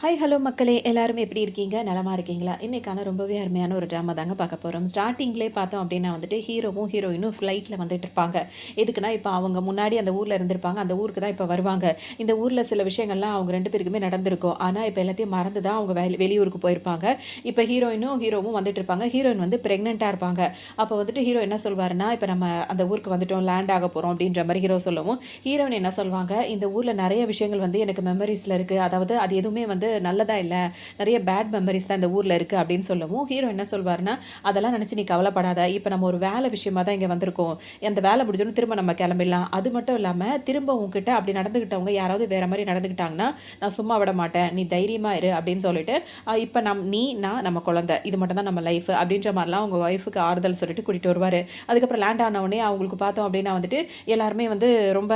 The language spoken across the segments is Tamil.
ஹாய் ஹலோ மக்களே எல்லாரும் எப்படி இருக்கீங்க நலமா இருக்கீங்களா? இன்னைக்கான ரொம்பவே அருமையான ஒரு ட்ராமா தாங்க பார்க்க போகிறோம். ஸ்டார்டிங்லேயே பார்த்தோம் அப்படின்னா வந்துட்டு ஹீரோவும் ஹீரோயினும் ஃப்ளைட்டில் வந்துட்டு இருப்பாங்க. எதுக்குன்னா இப்போ அவங்க முன்னாடி அந்த ஊரில் இருந்திருப்பாங்க, அந்த ஊருக்கு தான் இப்போ வருவாங்க. இந்த ஊரில் சில விஷயங்கள்லாம் அவங்க ரெண்டு பேருக்குமே நடந்திருக்கும். ஆனால் இப்போ எல்லாத்தையும் மறந்து தான் அவங்க வெளியூருக்கு போயிருப்பாங்க. இப்போ ஹீரோயினும் ஹீரோவும் வந்துட்டு இருப்பாங்க. ஹீரோயின் வந்து ப்ரெக்னெண்ட்டாக இருப்பாங்க. அப்போ வந்துட்டு ஹீரோ என்ன சொல்வாருன்னா, இப்போ நம்ம அந்த ஊருக்கு வந்துட்டோம், லேண்ட் ஆக போகிறோம் அப்படின்ற மாதிரி ஹீரோ சொல்லவும், ஹீரோயின் என்ன சொல்வாங்க, இந்த ஊரில் நிறைய விஷயங்கள் வந்து எனக்கு மெமரிஸில் இருக்குது. அதாவது அது எதுவுமே வந்து நல்லதா இல்ல. நிறைய பேட் மெமரிஸ் தான் இந்த ஊர்ல இருக்கு அப்படின்னு சொல்லவும், ஹீரோ என்ன சொல்வாருன்னா, "அதெல்லாம் நினைச்சு நீ கவலைப்படாத. இப்ப நம்ம ஒரு வேலை விஷயமா தான் இங்க வந்திருக்கோம். அந்த வேலை முடிஞ்சோனே திரும்ப நம்ம கிளம்பிடலாம். அது மட்டும் இல்லாம, திரும்ப உன்கிட்ட அப்படி நடந்துக்கிட்டவங்க யாராவது வேற மாரி நடந்துக்கிட்டாங்கன்னா, நான் சும்மா விட மாட்டேன். நீ தைரியமா இரு" அப்படின்னு சொல்லிட்டு, இப்ப நீ, நான், நம்ம குழந்தை. இது மட்டும் தான் நம்ம லைஃப் அப்படின்ற மாரிலாம் அவங்க ஒய்ஃப்க்கு ஆறுதல் சொல்லிட்டு கூட்டிட்டு வருவாரு. அதுக்கப்புறம் லேண்ட் ஆன உடனே அவங்களுக்கு பார்த்தோம் அப்படின்னா வந்துட்டு, எல்லாருமே வந்து ரொம்ப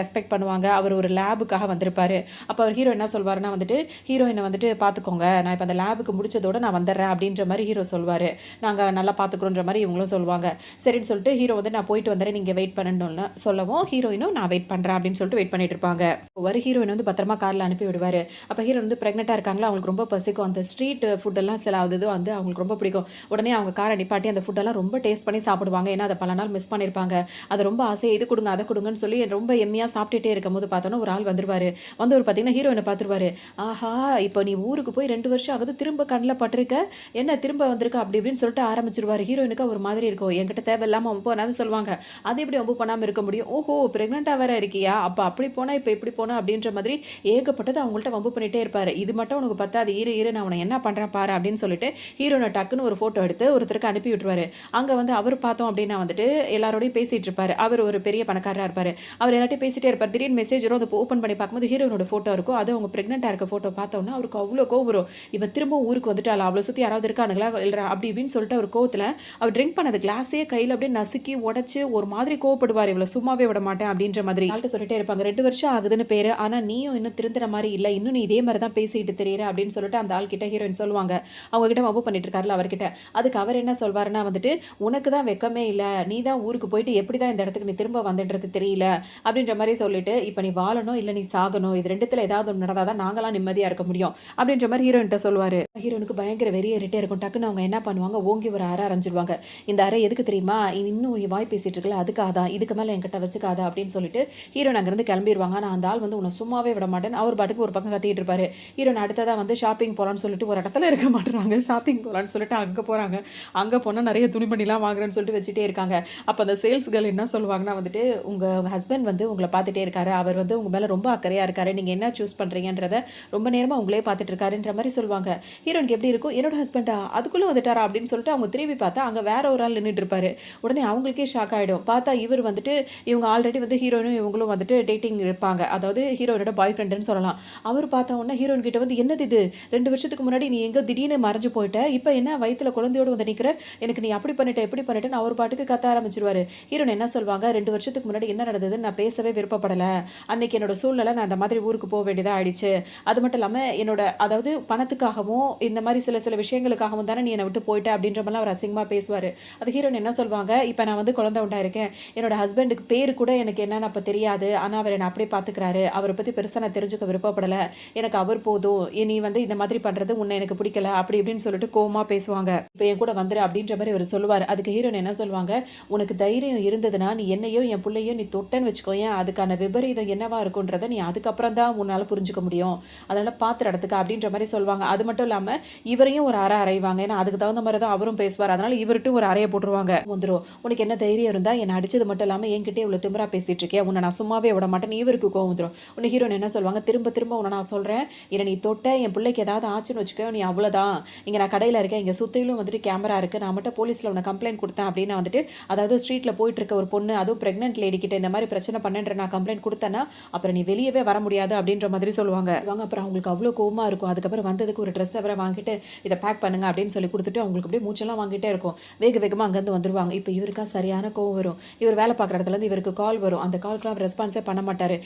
ரெஸ்பெக்ட் பண்ணுவாங்க. அவர் ஒரு லேபுக்காக வந்திருப்பாரு. அப்ப அவர் ஹீரோ என்ன சொல்வாருன்னா வந்துட்டு, ஹீரோயின வந்துட்டு பார்த்துக்கோங்க. நான் இப்ப அந்த லேபுக்கு முடிச்சதோட நான் வந்துடுறேன் அப்படின்ற மாரி ஹீரோ சொல்வாரு. நாங்க நல்லா பார்த்துக்கிறோன்ற மாரி இவங்களும் சொல்லுவாங்க. சரின்னு சொல்லிட்டு ஹீரோ வந்து நான் போயிட்டு வந்துடுறேன், நீங்க வெயிட் பண்ணணும்னு சொல்லவும், ஹீரோயினும் நான் வெயிட் பண்றேன் அப்படின்னு சொல்லிட்டு வெயிட் பண்ணிட்டு இருப்பாங்க. ஒரு ஹீரோயின் வந்து பத்திரமா கார்ல அனுப்பி விடுவாரு. அப்ப ஹீரோ வந்து பிரெக்னென்ட்டா இருக்காங்களா, அவங்களுக்கு ரொம்ப பசிக்கும். அந்த ஸ்ட்ரீட் ஃபுட் எல்லாம் சில இது வந்து அவங்களுக்கு ரொம்ப பிடிக்கும். உடனே அவங்க காரை நிப்பாட்டி அந்த ஃபுட் எல்லாம் ரொம்ப டேஸ்ட் பண்ணி சாப்பிடுவாங்க. ஏன்னா அதை பல நாள் மிஸ் பண்ணியிருப்பாங்க. அது ரொம்ப ஆசையா இது கொடுங்க அதை கொடுங்கன்னு சொல்லி ரொம்ப எம்மியா சாப்பிட்டுட்டே இருக்கும்போது பார்த்தோன்னா ஒரு ஆள் வந்துருவாரு. வந்து ஒரு பார்த்தீங்கன்னா ஹீரோயினை பார்த்துருவாரு. ஆஹா! இப்போ நீ ஊருக்கு போய் 2 வருஷம் ஆகுது. திரும்ப கண்ல பட்டிருக்க. என்ன திரும்ப வந்திருக்க அப்படி இப்படின்னு சொல்லிட்டு ஆரம்பிச்சுருவாரு. ஹீரோயினுக்கு ஒரு மாதிரி இருக்கும். என்கிட்ட தேவையில்லாம வம்பு பண்ணாதுன்னு சொல்லுவாங்க. அது எப்படி வம்பு பண்ணாம இருக்க முடியும்? ஓஹோ! பிரெக்னன்ட்டா வேற இருக்கியா? அப்ப அப்படி போனா, இப்ப இப்படி போனா அப்படின்ற மாதிரி ஏகப்பட்டது அவங்கள்ட்ட வம்பு பண்ணிட்டே இருப்பாரு. இது மட்டும் உனக்கு பத்தாது. இரு இரு நான் உன்னை என்ன பண்றேன் பாரு அப்படின்னு சொல்லிட்டு ஹீரோயின டக்குன்னு ஒரு ஃபோட்டோ எடுத்து ஒருத்தருக்கு அனுப்பி விட்டுருவாரு. அங்க வந்து அவர் பார்த்தோம் அப்படின்னா வந்துட்டு எல்லாரோடையும் பேசிட்டு இருப்பாரு. அவர் ஒரு பெரிய பணக்காரரா இருப்பாரு. அவர் எல்லார்ட்டயும் பேசிட்டே இருப்பாரு. திடீர்னு மெசேஜ் வரும். அத ஓப்பன் பண்ணி பார்க்கும்போது ஹீரோயினோட ஃபோட்டோ இருக்கும். அது அவங்க பிரெக்னன்ட்டா இருக்க ஃபோட்டோ பார்த்தோம்னா அவருக்கு அவ்ளோ கோவம் வரும். இவ திரும்பவும் ஊருக்கு வந்துட்டாளா? அவள சுத்தி யாராவது இருக்கானுங்களா? இல்ல அப்படி இப்படின்னு சொல்லிட்டு அவர் கோவத்துல அவர் ட்ரிங்க் பண்ணது கிளாஸே கையில அப்படியே நசுக்கி உடைச்சு ஒரு மாதிரி கோவப்படுவாரு. இவள சும்மாவே விட மாட்டேன் அப்படின்ற மாதிரி ஆள்கிட்ட சொல்லிட்டே இருப்பாங்க. 2 வருஷம் ஆகுதுன்னு பேரு. ஆனா நீயும் இன்னும் திருந்துற மாதிரி இல்ல. இன்னும் நீ இதே மாதிரி தான் பேசிட்டு திரியற அப்படின்னு சொல்லிட்டு அந்த ஆள் கிட்ட ஹீரோயின் சொல்லுவாங்க. அவங்க கிட்ட வம்பு பண்ணிட்டு இருக்காருல்ல அவர்கிட்ட. அதுக்கு அவர் என்ன சொல்வாருன்னா வந்துட்டு, "உனக்கு தான் வெக்கமே இல்ல. நீ தான் ஊருக்கு போயிட்டு எப்படி தான் இந்த இடத்துக்கு நீ திரும்ப வந்துன்றது தெரியல." அப்படின்ற மாதிரி சொல்லிட்டு, "இப்ப நீ வாழணும் இல்ல நீ சாகணும். இது 2த்துல ஏதாவது ஒண்ணு நடந்தா தான் நாங்கலாம் நிம்மதியா இருக்க முடியும்." அப்படின்ற மாதிரி ஹீரோயின்ட்ட சொல்லுவாரு. ஹீரோனுக்கு பயங்கர வெறி ஏறிட்டே இருக்கும். டக்குன்னு அவங்க என்ன பண்ணுவாங்க, ஓங்கி ஒரு அறை அரைஞ்சிருவாங்க. இந்த அறை எதுக்கு தெரியுமா? இன்னும் நீ வாய் பேசிட்டு இருக்கல அதுக்காக தான். இதுக்கு மேல என்கிட்ட வச்சுக்காத அப்படின்னு சொல்லிட்டு ஹீரோயின் அங்கிருந்து கிளம்பிருவாங்க. ஆனா அந்த ஆள் வந்து உன்னை சும்மாவே விட மாட்டேன்னு அவர் பாட்டுக்கு ஒரு பக்கம் கத்திட்டு இருப்பாரு. ஹீரோயின் அடுத்ததா வந்து ஷாப்பிங் போலான்னு சொல்லிட்டு ஒரு இடத்துல இருக்க மாட்டாங்க. ஷாப்பிங் போலான்னு சொல்லிட்டு அங்க போறாங்க. அங்க போனா நிறைய துணிமணிலாம் வாங்குறேன்னு சொல்லிட்டு வச்சுட்டே இருக்காங்க. அப்ப அந்த சேல்ஸ் கேர்ள் என்ன சொல்லுவாங்கன்னா வந்துட்டு, உங்க ஹஸ்பண்ட் வந்து உங்களை பார்த்துட்டே இருக்காரு. அவர் வந்து உங்க மேல ரொம்ப அக்கறையா இருக்காரு. நீங்க என்ன சூஸ் பண்றீங்கன்றத ரொம்ப நேரமா உங்களே பார்த்துட்டு இருக்காருன்ற மாதிரி சொல்லுவாங்க. ஹீரோனுக்கு எப்படி இருக்கும், என்னோட ஹஸ்பண்டா அதுக்குள்ள வந்துட்டாரா அப்படின்னு சொல்லிட்டு அவங்க திரும்பி பார்த்தா அங்க வேற ஒரு ஆள் நின்றுட்டு இருப்பாரு. உடனே அவங்களுக்கே ஷாக் ஆயிடும். பார்த்தா இவர் வந்துட்டு இவங்க ஆல்ரெடி வந்து ஹீரோயினும் இவங்களும் வந்துட்டு டேட்டிங் இருப்பாங்க. அதாவது ஹீரோயினோட பாய் ஃப்ரெண்டுன்னு சொல்லலாம். அவர் பார்த்த உடனே ஹீரோயின் கிட்ட வந்து, என்னது இது 2 வருஷத்துக்கு முன்னாடி நீ எங்க திடீர்னு மறைஞ்சு போயிட்ட, இப்போ என்ன வயித்துல குழந்தையோடு வந்து நிக்கிற, எனக்கு நீ அப்படி பண்ணிட்ட எப்படி பண்ணிட்டேன்னு அவர் பாட்டுக்கு கத்த ஆரம்பிச்சிருவாரு. ஹீரோயின் என்ன சொல்வாங்க, 2 வருஷத்துக்கு முன்னாடி என்ன நடந்ததுன்னு நான் பேசவே விருப்பப்படல. அன்னைக்கு என்னோட சூழ்நிலை நான் அந்த மாதிரி ஊருக்கு போக வேண்டியதா ஆயிடுச்சு. அது மட்டும் இல்லாம என்னோட அதாவது பணத்துக்காகவும் இந்த மாதிரி சில சில விஷயங்களுக்காகவும் தானே நீ என்னை விட்டு போயிட்ட அப்படின்ற மாதிரிலாம் அவர் அசிங்கமா பேசுவாரு. அது ஹீரோயின் என்ன சொல்வாங்க, இப்போ நான் வந்து குழந்தை உண்டாயிருக்கேன். என்னோட ஹஸ்பண்டுக்கு பேரு கூட எனக்கு என்னன்னு அப்ப தெரியாது. ஆனா அவர் என்ன அப்படியே பாத்துக்கிறாரு. அவரை பத்தி பெருசா நான் தெரிஞ்சுக்க விருப்பப்படல. எனக்கு அவர் போதும். நீ வந்து இந்த மாதிரி பண்றது உன்னை எனக்கு பிடிக்கல அப்படி இப்படின்னு சொல்லிட்டு கோவமா பேசுவாங்க. இப்போ என் கூட வந்துரு அப்படின்ற மாதிரி அவர் சொல்லுவாரு. அதுக்கு ஹீரோயின் என்ன சொல்வாங்க, உனக்கு தைரியம் இருந்ததுன்னா நீ என்னையோ என் பிள்ளையோ நீ தொட்டன்னு வச்சுக்கோயேன், அதுக்கான விபரீதம் என்னவா இருக்குன்றத நீ அதுக்கப்புறம் தான் உன்னால புரிஞ்சுக்க முடியும். அதனால பாத்து நடத்துக்க அப்படின்ற மாதிரி சொல்லுவாங்க. அது மட்டும் இல்லாம இவரையும் ஒரு அறை அறைவாங்க. ஏன்னா அதுக்கு தகுந்த மாதிரி தான் அவரும் பேசுவார். அதனால இவர்ட்டும் ஒரு அறையை போட்டுருவாங்க. வந்துரும், உனக்கு என்ன தைரியம் இருந்தா என்னை அடிச்சது மட்டும் இல்லாம என்கிட்ட இவ்வளவு திமிரா பேசிட்டு இருக்கே, உன்னை நான் சும்மாவே விட மாட்டேன். இவருக்கு கோவம் வந்துரும். உன்னை ஹீரோயின் என்ன சொல்லுவாங்க, திரும்ப திரும்ப உன்னை நான் சொல்றேன், என்னை நீ தொட்ட என் பிள்ளைக்கு ஏதாவது ஆச்சுன்னு வச்சுக்கோ, நீ அவ்வளவுதான். இங்க நான் கடையில இருக்கேன், இங்க சுத்திலும் வந்துட்டு கேமரா இருக்கு, நான் மட்டும் போலீஸ்ல உன்னை கம்ப்ளைண்ட் கொடுத்தேன் அப்படின்னு வந்துட்டு, அதாவது ஸ்ட்ரீட்ல போயிட்டு இருக்க ஒரு பொண்ணு, அதுவும் பிரெக்னென்ட் லேடி கிட்ட இந்த மாதிரி பிரச்சனை பண்ணேன்ற நான் கம்ப்ளைண்ட் கொடுத்தேன்னா அப்புறம் நீ வெளியவே வர முடியாது அப்படின்ற மாதிரி சொல்லுவாங்க. அப்புறம் அவங்களுக்கு அவ்வளோ கோவமா இருக்கும். அதுக்கப்புறம் வந்ததுக்கு ஒரு ட்ரெஸ் அவரை வாங்கிட்டு இதை பேக் பண்ணுங்க அப்படின்னு சொல்லி கொடுத்துட்டு அவங்களுக்கு அப்படியே மூச்செல்லாம் வாங்கிட்டே இருக்கும். வேக வேகமாக அங்கேருந்து வந்துருவாங்க. இப்போ இவருக்கா சரியான கோவம் வரும். இவர் வேலை பார்க்குற இடத்துலேருந்து இவருக்கு கால் வரும். அந்த கால்க்குலாம் ரெஸ்பான்ஸே பண்ண மாட்டாரு.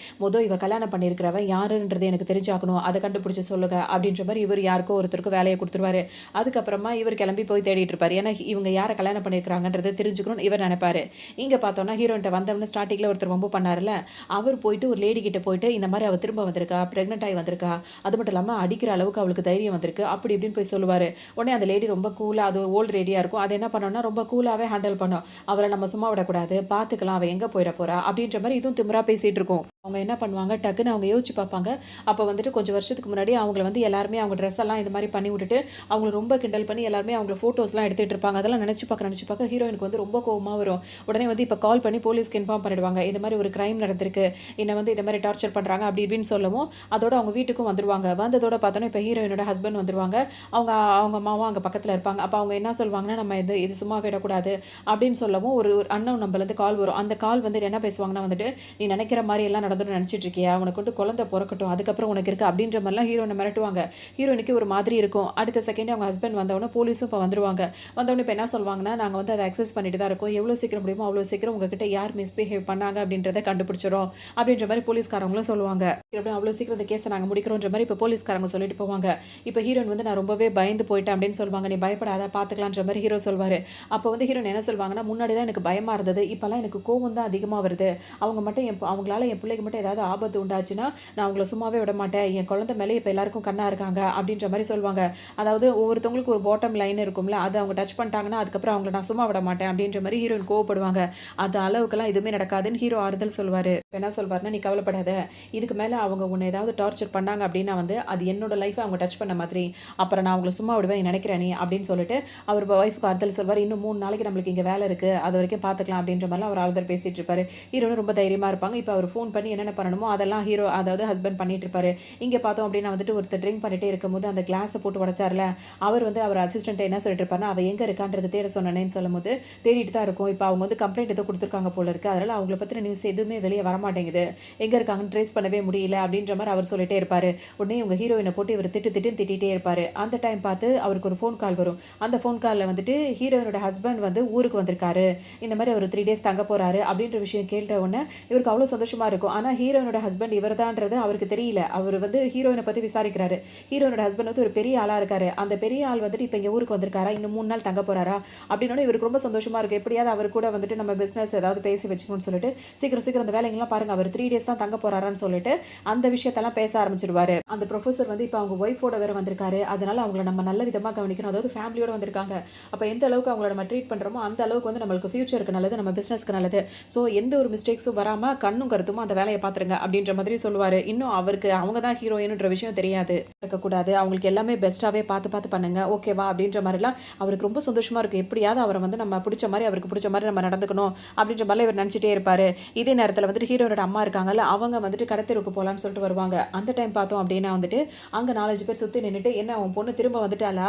இவ கல்யாணம் பண்ணியிருக்கிறவன் யாருன்றது எனக்கு தெரிஞ்சாக்கணும், அதை கண்டுபிடிச்சு சொல்லுங்க அப்படின்ற மாதிரி இவர் யாருக்கோ ஒருத்தருக்கு வேலையை கொடுத்துருவாரு. அதுக்கப்புறமா இவர் கிளம்பி போய் தேடிட்டு இருப்பாரு. ஏன்னா இவங்க யாரை கல்யாணம் பண்ணியிருக்கிறாங்கன்றதை தெரிஞ்சுக்கணும்னு இவர் நினைப்பாரு. இங்கே பார்த்தோன்னா ஹீரோயின்ட்ட வந்தவொடனே ஸ்டார்டிங்கில் ஒருத்தர் வம்பு பண்ணாருல்ல, அவர் போயிட்டு ஒரு லேடி கிட்ட போயிட்டு இந்த மாதிரி அவ திரும்ப வந்திருக்கா, பிரெக்னென்ட் ஆகி வந்திருக்கா, அது மட்டும் இல்லாம அடிக்கிற அளவுக்கு அவளுக்கு தைரியம் வந்திருக்கு. அப்படி இப்படின்னு போய் சொல்லுவாரு. உடனே அந்த லேடி ரொம்ப கூலா அது ஓல்ட் லேடியா இருக்கும். அது என்ன பண்ணும்னா ரொம்ப கூலாவே ஹேண்டில் பண்ணும். அவள நம்ம சும்மா விடக்கூடாது. பார்த்துக்கலாம். அவ எங்க போயிட போறா? அப்படின்ற மாரி இதுவும் திமிரா பேசிட்டு இருக்கும். அவங்க என்ன பண்ணுவாங்க, டக்குன்னு அவங்க யோசிச்சு பார்ப்பாங்க. அப்ப வந்துட்டு கொஞ்சம் வருஷத்துக்கு முன்னாடி அவங்கள வந்து எல்லாருமே அவங்க ட்ரெஸ் எல்லாம் இந்த மாரி பண்ணி விட்டுட்டு, அவங்கள ரொம்ப கிண்டல் பண்ணி எல்லாருமே அவங்கள ஃபோட்டோஸ்லாம் எடுத்துட்டு இருப்பாங்க. அதெல்லாம் நினைச்சு பார்க்க ஹீரோயினுக்கு வந்து ரொம்ப கோவமா வரும். உடனே வந்து இப்ப கால் பண்ணி போலீஸ்க்கு இன்ஃபார்ம் பண்ணிடுவாங்க. இந்த மாரி ஒரு கிரைம் நடந்திருக்கு. என்ன வந்து இந்த மாரி டார்ச்சர் பண்றாங்க அப்படி இப்படின்னு சொல்லவும், அதோட அவங்க வீட்டுக்கும் வந்துருவாங்க. வந்ததோட பார்த்தோன்னா, இப்ப ஹீரோயினோட ஹஸ்பண்ட் வந்துருவாங்க. அவங்க அவங்க அம்மாவும் அங்க பக்கத்துல இருப்பாங்க. அப்ப அவங்க என்ன சொல்வாங்கன்னா, நம்ம இது இது சும்மா விடக்கூடாது அப்படின்னு சொல்லவும், ஒரு ஒரு அன்னோன் நம்பர்லேருந்து கால் வரும். அந்த கால் வந்துட்டு என்ன பேசுவாங்கன்னா வந்துட்டு, "நீ நினைக்கிற மாரி எல்லாம் நடந்துரும்னு நினைச்சிட்டு இருக்கியா? உனக்கு வந்து குழந்தை பொறக்கட்டும். அதுக்கப்புறம் உனக்கு இருக்கு." அப்படின்ற மாரிலாம் ஹீரோயின மிரட்டுவாங்க. ஹீரோயினுக்கு ஒரு மாதிரி இருக்கும். அடுத்த செகண்டே அவங்க ஹஸ்பண்ட் வந்தவுடனே போலீஸும் இப்ப வந்துருவாங்க. வந்தவுடனே இப்ப என்ன சொல்வாங்கன்னா, "நாங்க வந்து அத அக்சஸ் பண்ணிட்டு தான் இருக்கோம். எவ்வளோ சீக்கிரம் முடியுமோ அவ்வளோ சீக்கிரம் உங்ககிட்ட யார் மிஸ்பிஹேவ் பண்ணாங்க அப்படின்றத கண்டுபிடிச்சிர்றோம்." அப்படின்ற மாரி போலீஸ்காரங்களும் சொல்லுவாங்க. அவ்வளோ சீக்கிரம் இந்த கேஸ நாங்க முடிக்கிறோன்ற மாரி இப்ப போலீஸ்காரங்க சொல்லிட்டு போவாங்க. இப்ப ஹீரோயின் வந்து, "நான் ரொம்பவே பயந்து போயிட்டேன்." அப்படின்னு சொல்வாங்க. "நீ பயப்படாத பார்த்துக்கலான்ற மாரி ஹீரோ சொல்வாரு. அப்ப வந்து ஹீரோயின் என்ன சொல்வாங்கன்னா, "முன்னாடி தான் எனக்கு பயமா இருந்தது. இப்பலாம் எனக்கு கோவம் தான் அதிகமா வருது. அவங்க மட்டும் அவங்களால என் பிள்ளைக்கு மட்டும் ஏதாவது ஆபத்து உண்டாச்சுன்னா, நான் அவங்கள சும்மாவே விட மாட்டேன். என் குழந்தை மேல இப்ப எல்லாருக்கும் கண்ணா இருக்காங்க." அப்படின்ற மாரி சொல்வாங்க. அதாவது ஒவ்வொருத்தவங்களுக்கு ஒரு பாட்டம் லைன் இருக்கும்ல. அத அவங்க டச் பண்ணிட்டாங்கன்னா, அதுக்கப்புறம் அவங்கள நான் சும்மா விட மாட்டேன் அப்படின்ற மாரி ஹீரோயின் கோவப்படுவாங்க. அது அளவுக்கெல்லாம் எதுவுமே நடக்காதுன்னு ஹீரோ ஆறுதல் சொல்வாரு. என்ன சொல்வாருன்னா, "நீ கவலைப்படாத. இதுக்கு மேல அவங்க உன்ன ஏதாவது டார்ச்சர் பண்ணாங்க அப்படின்னா வந்து, அது என்னோட லைஃப அவங்க டச் பண்ண மாதிரி. அப்புறம் நான் அவங்கள சும்மா விடுவேன் நீ நினைக்கிற நீ?" அப்படின்னு சொல்லிட்டு அவர் ஒய்ஃப்க்கு ஆறுதல் சொல்வாரு. "இன்னும் 3 நாளைக்கு நம்மளுக்கு இங்க வேலை இருக்கு. அதுவரைக்கும் பார்த்துக்கலாம்." அப்படின்ற மாரிலாம் அவர் ஆறுதல் பேசிட்டு இருப்பாரு. ஹீரோனும் ரொம்ப தைரியமா இருப்பாங்க. இப்ப அவர் ஃபோன் பண்ணி என்னென்ன பண்ணணுமோ அதெல்லாம் அதாவது ஹஸ்பண்ட் பண்ணிட்டு இருப்பாரு. இங்க பார்த்தோம் அப்படின்னா வந்துட்டு ஒருத்தர் ட்ரிங்க் பண்ணிட்டே இருக்கும்போது அந்த கிளாஸ போட்டு உடைச்சார்ல, அவர் வந்து அவர் அசிஸ்டன்ட்ட என்ன சொல்லிட்டு இருப்பாருன்னா, "அவ எங்க இருக்கான்றத தேட சொன்னேனேன்னு" சொல்லும்போது, "தேடிட்டு தான் இருக்கோம். இப்ப அவங்க வந்து கம்ப்ளைண்ட் ஏதோ குடுத்துருக்காங்க போல இருக்கு. அதனால அவங்கள பத்தின நியூஸ் எதுவுமே வெளிய வரமாட்டேங்குது. எங்க இருக்காங்கன்னு ட்ரேஸ் பண்ணவே முடியல." அப்படின்ற மாரி அவர் சொல்லிட்டே இருப்பாரு. உடனே உங்க ஹீரோயின போட்டு இவர் திட்டுன்னு திட்டிட்டே இருப்பாரு. அந்த டைம் பார்த்து அவருக்கு ஒரு ஃபோன் கால் வரும். அந்த ஃபோன் கால்ல வந்துட்டு ஹீரோயினோட ஹஸ்பண்ட் வந்து ஊருக்கு வந்திருக்காரு. இந்த மாரி ஒரு 3 டேஸ் தங்க போறாரு அப்படின்ற விஷயம் கேட்ட உடனே இவருக்கு அவ்வளோ சந்தோஷமா இருக்கும். ஆனா ஹீரோயினோட ஹஸ்பண்ட் இவர்தான்றது அவருக்கு தெரியல. அவரு வந்து ஹீரோயின பத்தி விசாரிக்கிறாரு. ஹீரோயினோட ஹஸ்பண்ட் வந்து ஒரு பெரிய ஆளா இருக்காரு. அந்த பெரிய ஆள் வந்துட்டு இப்ப இங்க ஊருக்கு வந்திருக்காரா? இன்னும் 3 நாள் தங்க போறாரா? அப்படின்னோனே இவருக்கு ரொம்ப சந்தோஷமா இருக்கு. எப்படியாவது அவர் கூட வந்துட்டு நம்ம பிசினஸ் ஏதாவது பேசி வச்சுக்கணும்னு சொல்லிட்டு, சீக்கிரம் அந்த வேலைங்கலாம் பாருங்க. அவர் 3 டேஸ் தான் தங்க போறாரான்னு சொல்லிட்டு, அந்த விஷயத்தெல்லாம் பேச ஆரம்பிச்சுருவாரு. அந்த புரொஃபசர் வந்து இப்ப அவங்க ஒய்ஃபோட வேற வந்திருக்காரு. அதனால அவங்கள நம்ம நல்ல விதமா கவனிக்கணும். அதாவது ஃபேமிலியோட வந்திருக்காங்க. அப்ப எந்த அளவுக்கு அவங்கள நம்ம ட்ரீட் பண்றோமோ, அந்த அளவுக்கு வந்து நம்மளுக்கு ஃபியூச்சருக்கு நல்லது, நம்ம பிசினஸ்க்கு நல்லது. சோ எந்த ஒரு மிஸ்டேக்ஸும் வராம கண்ணும் கருத்துமா அந்த வேலைய பாத்துருங்க அப்படின்ற மாதிரி சொல்லுவாரு. இன்னும் அவருக்கு அவங்க தான் ஹீரோயின்ன்ற விஷயம் தெரியாது. இருக்கக்கூடாது. அவங்களுக்கு எல்லாமே பெஸ்ட்டாவே பார்த்து பண்ணுங்க. ஓகேவா? அப்படின்ற மாரிலாம் அவருக்கு ரொம்ப சந்தோஷமா இருக்கு. எப்படியாவது அவர வந்து நம்ம பிடிச்ச மாரி, அவருக்கு பிடிச்ச மாரி நம்ம நடந்துக்கணும் அப்படின்ற மாரிலாம் இவர் நினைச்சிட்டே இருப்பாரு. இதே நேரத்துல வந்துட்டு ஹீரோயினோட அம்மா இருக்காங்கல்ல, அவங்க வந்துட்டு கடத்தெருவுக்கு போலான்னு சொல்லிட்டு வருவாங்க. அந்த டைம் பார்த்தோம் அப்படின்னா வந்துட்டு, அங்க 4, 5 பேர் சுத்தி நின்னுட்டு, "என்ன உன் பொண்ணு திரும்ப வந்துட்டாளா?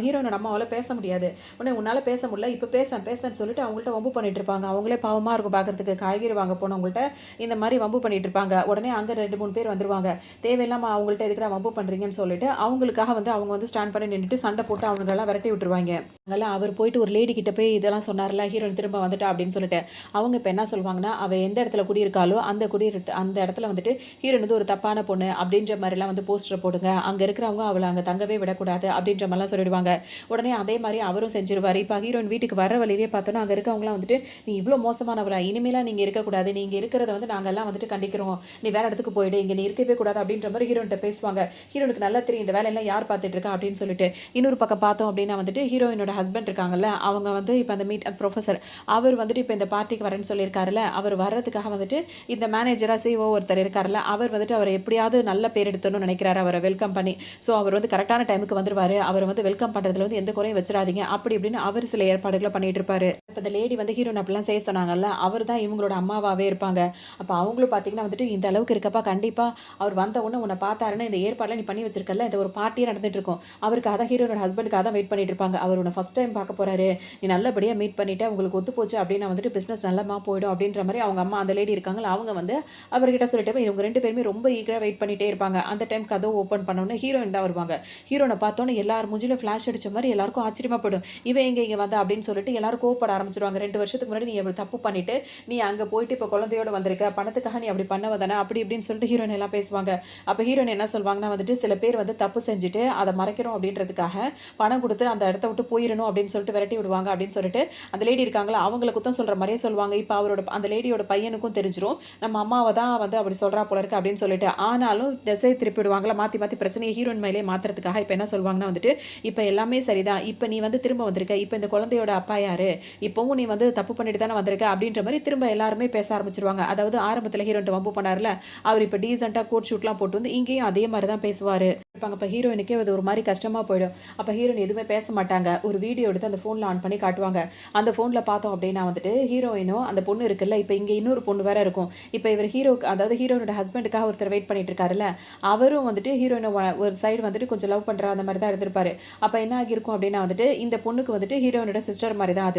ஹீரோயினோட அம்மாவால பேச முடியாது. உன்னால பேச முடியல. இப்ப பேசேன்னு சொல்லிட்டு அவங்கள்ட்ட வம்பு பண்ணிட்டு இருப்பாங்க. அவங்களே பாவமா இருக்கும் பார்க்கறதுக்கு. காய்கறி வாங்க போனவங்கள்ட்ட இந்த மாரி வம்பு பண்ணிட்டு இருப்பாங்க. உடனே அங்க 2, 3 பேர் வந்துருவாங்க. தேவையில்லாம அவங்கள்ட்ட எதுக்குடா வம்பு பண்றீங்கன்னு சொல்லிட்டு, அவங்களுக்காக வந்து அவங்க வந்து ஸ்டாண்ட் பண்ணி நின்னுட்டு சண்டை போட்டு அவங்களெல்லாம் விரட்டி விட்டுருவாங்க. அதனால அவர் போயிட்டு ஒரு லேடி கிட்ட போய் இதெல்லாம் சொன்னார்ல, ஹீரோயின் திரும்ப வந்துட்டா அப்படின்னு சொல்லிட்டு. அவங்க இப்ப என்ன சொல்வாங்கன்னா, அவ எந்த இடத்துல குடியிருக்காளோ அந்த இடத்துல வந்துட்டு ஹீரோயின் வந்து ஒரு தப்பான பொண்ணு அப்படின்ற மாரிலாம் வந்து போஸ்டர் போடுங்க. அங்க இருக்கிறவங்க அவள அங்க தங்கவே விடக்கூடாது அப்படின்ற மாரிலாம் சொல்லிடுவாங்க. உடனே அதே மாரி அவரும் செஞ்சுருவாரு. இப்ப ஹீரோயின் வீட்டுக்கு வர வழியிலேயே பார்த்தோம்னா, அங்க இருக்கவங்கலாம் வந்துட்டு, "நீ இவ்ளோ மோசமானவளா? இனிமேலாம் நீங்க இருக்கக்கூடாது. நீ இங்க இருக்கிறத வந்து நாங்கலாம் வந்துட்டு கண்டிக்கிறோம். நீ வேற இடத்துக்கு போயிடு. இங்க நீ இருக்கவே கூடாது." அப்படின்ற மாரி ஹீரோயின்ட்ட பேசுவாங்க. ஹீரோயினுக்கு நல்லா தெரியும் இந்த வேலையெல்லாம் யார் பார்த்துட்டு இருக்கா அப்படின்னு சொல்லிட்டு. இன்னொரு பக்கம் பார்த்தோம் அப்படின்னா வந்துட்டு, ஹீரோயினோட ஹஸ்பண்ட் இருக்காங்கல்ல, அவங்க வந்து இப்ப அந்த புரொஃபசர் அவர் வந்துட்டு இப்ப இந்த பார்ட்டிக்கு வரேன்னு சொல்லியிருக்காருல்ல, அவர் வர்றதுக்காக வந்துட்டு இந்த மேனேஜரா சிஓ ஒருத்தர் இருக்காருல்ல, அவர் வந்துட்டு அவர எப்படியாவது நல்ல பேர் எடுத்துடணும்னு நினைக்கிறாரு அவர வெல்கம் பண்ணி. சோ அவர் வந்து கரெக்ட்டான டைமுக்கு வந்துருவாரு. அவர வந்து வெல்கம் பண்றதுல வந்து எந்த குறையும் வச்சிராதீங்க. அப்படி இப்படின்னு அவர் சில ஏற்பாடுகள பண்ணிட்டு இருப்பாரு. இப்ப இந்த லேடி வந்து ஹீரோயின் அப்படிலாம் செய்ய சொன்னாங்கல்ல, அவர் தான் இவங்களோட அம்மாவாவே இருப்பாங்க. அப்ப அவங்களும் பார்த்தீங்கன்னா வந்துட்டு, "இந்த அளவுக்கு இருக்கப்பா, கண்டிப்பா அவர் வந்த உடனே உன்ன பார்த்தாருன்னா, இந்த ஏற்பாடுலாம் நீ பண்ணி வச்சிருக்கல்ல, இந்த ஒரு பார்ட்டியே நடந்துட்டு இருக்கும். அவருக்காக தான் ஹீரோயினோட ஹஸ்பண்டுக்காக தான் வெயிட் பண்ணிட்டு இருப்பாங்க. அவர் உன்ன ஃபர்ஸ்ட் டைம் பார்க்க போறாரு. நீ நல்லபடியா மீட் பண்ணிட்ட. உங்களுக்கு ஒத்து போச்சு அப்படின்னா வந்துட்டு பிசினஸ் நல்லமா போயிடும்." அப்படின்ற மாரி அவங்க அம்மா அந்த லேடி இருக்காங்கல்ல, அவங்க வந்து அவர்கிட்ட சொல்லிட்டு இவங்க 2 பேருமே ரொம்ப ஈகரா வெயிட் பண்ணிட்டே இருப்பாங்க. அந்த டைம் கதவு ஓப்பன் பண்ண உடனே ஹீரோயின் தான் வருவாங்க. ஹீரோயின பார்த்தோனே எல்லார் மூஞ்சிலும் ஃபிளாஷ் அடிச்ச மாரி எல்லாருக்கும் ஆச்சரியமா போயிடும். "இவ எங்க இங்க வந்தா?" அப்படின்னு சொல்லிட்டு எல்லாரும் கோவப்பட ஆரம்பிச்சுருவாங்க. 2 வருஷத்துக்கு முன்னாடி நீ இவ்வளவு தப்பு பண்ணிட்டு, நீ அங்க போயிட்டு இப்ப குழந்தையோட வந்திருக்க. பணத்துக்காக பணத்துக்காக நீ அப்படி பண்ணவ தானே அப்படி இப்படின்னு சொல்லிட்டு ஹீரோயின் எல்லாம் பேசுவாங்க. அப்போ ஹீரோயின் என்ன சொல்வாங்கன்னா வந்துட்டு, சில பேர் வந்து தப்பு செஞ்சுட்டு அதை மறைக்கணும் அப்படின்றதுக்காக பணம் கொடுத்து அந்த இடத்த விட்டு போயிடணும் அப்படின்னு சொல்லிட்டு விரட்டி விடுவாங்க அப்படின்னு சொல்லிட்டு அந்த லேடி இருக்காங்களா அவங்கள குத்தம் சொல்ற மாதிரியே சொல்லுவாங்க. இப்போ அவரோட அந்த லேடியோட பையனுக்கும் தெரிஞ்சிரும் நம்ம அம்மாவை தான் வந்து அப்படி சொல்றா போல இருக்கு அப்படின்னு சொல்லிட்டு. ஆனாலும் திசை திருப்பி விடுவாங்களா, மாற்றி மாற்றி பிரச்சனையை ஹீரோயின் மேலே மாத்துறதுக்காக இப்போ என்ன சொல்லுவாங்கன்னா வந்துட்டு, இப்போ எல்லாமே சரிதான், இப்போ நீ வந்து திரும்ப வந்திருக்க, இப்போ இந்த குழந்தையோட அப்பா யாரு, இப்போவும் நீ வந்து தப்பு பண்ணிட்டு தானே வந்திருக்க அப்படின்ற மாதிரி திரும்ப எல்லாருமே பேச ஆரம்பிச்சிருவாங்க. அதாவது ஆரம்பத்தில் ஹீரோன்ட்டு வம்பு பண்ணார்ல, அவர் இப்போ டீசெண்டாக கோட் ஷூட்லாம் போட்டு வந்து இங்கேயும் அதே மாதிரி தான் பேசுவார் இருப்பாங்க. இப்போ ஹீரோயினுக்கே அது ஒரு மாதிரி கஷ்டமாக போயிடும். அப்போ ஹீரோயின் எதுவுமே பேச மாட்டாங்க. ஒரு வீடியோ எடுத்து அந்த ஃபோனில் ஆன் பண்ணி காட்டுவாங்க. அந்த ஃபோனில் பார்த்தோம் அப்படின்னா வந்துட்டு ஹீரோயினும் அந்த பொண்ணு இருக்குல்ல, இப்போ இங்கே இன்னொரு பொண்ணு வேற இருக்கும். இப்போ இவர் ஹீரோக்கு அதாவது ஹீரோனோட ஹஸ்பண்டுக்காக ஒருத்தர் வெயிட் பண்ணிட்டு இருக்காருல்ல, அவரும் வந்துட்டு ஹீரோயினை ஒரு சைடு வந்துட்டு கொஞ்சம் லவ் பண்ணுற அந்த மாதிரி தான் இருந்திருப்பாரு. அப்போ என்ன ஆகியிருக்கும் அப்படின்னா வந்துட்டு இந்த பொண்ணுக்கு வந்துட்டு ஹீரோயினோட சிஸ்டர் மாதிரி தான்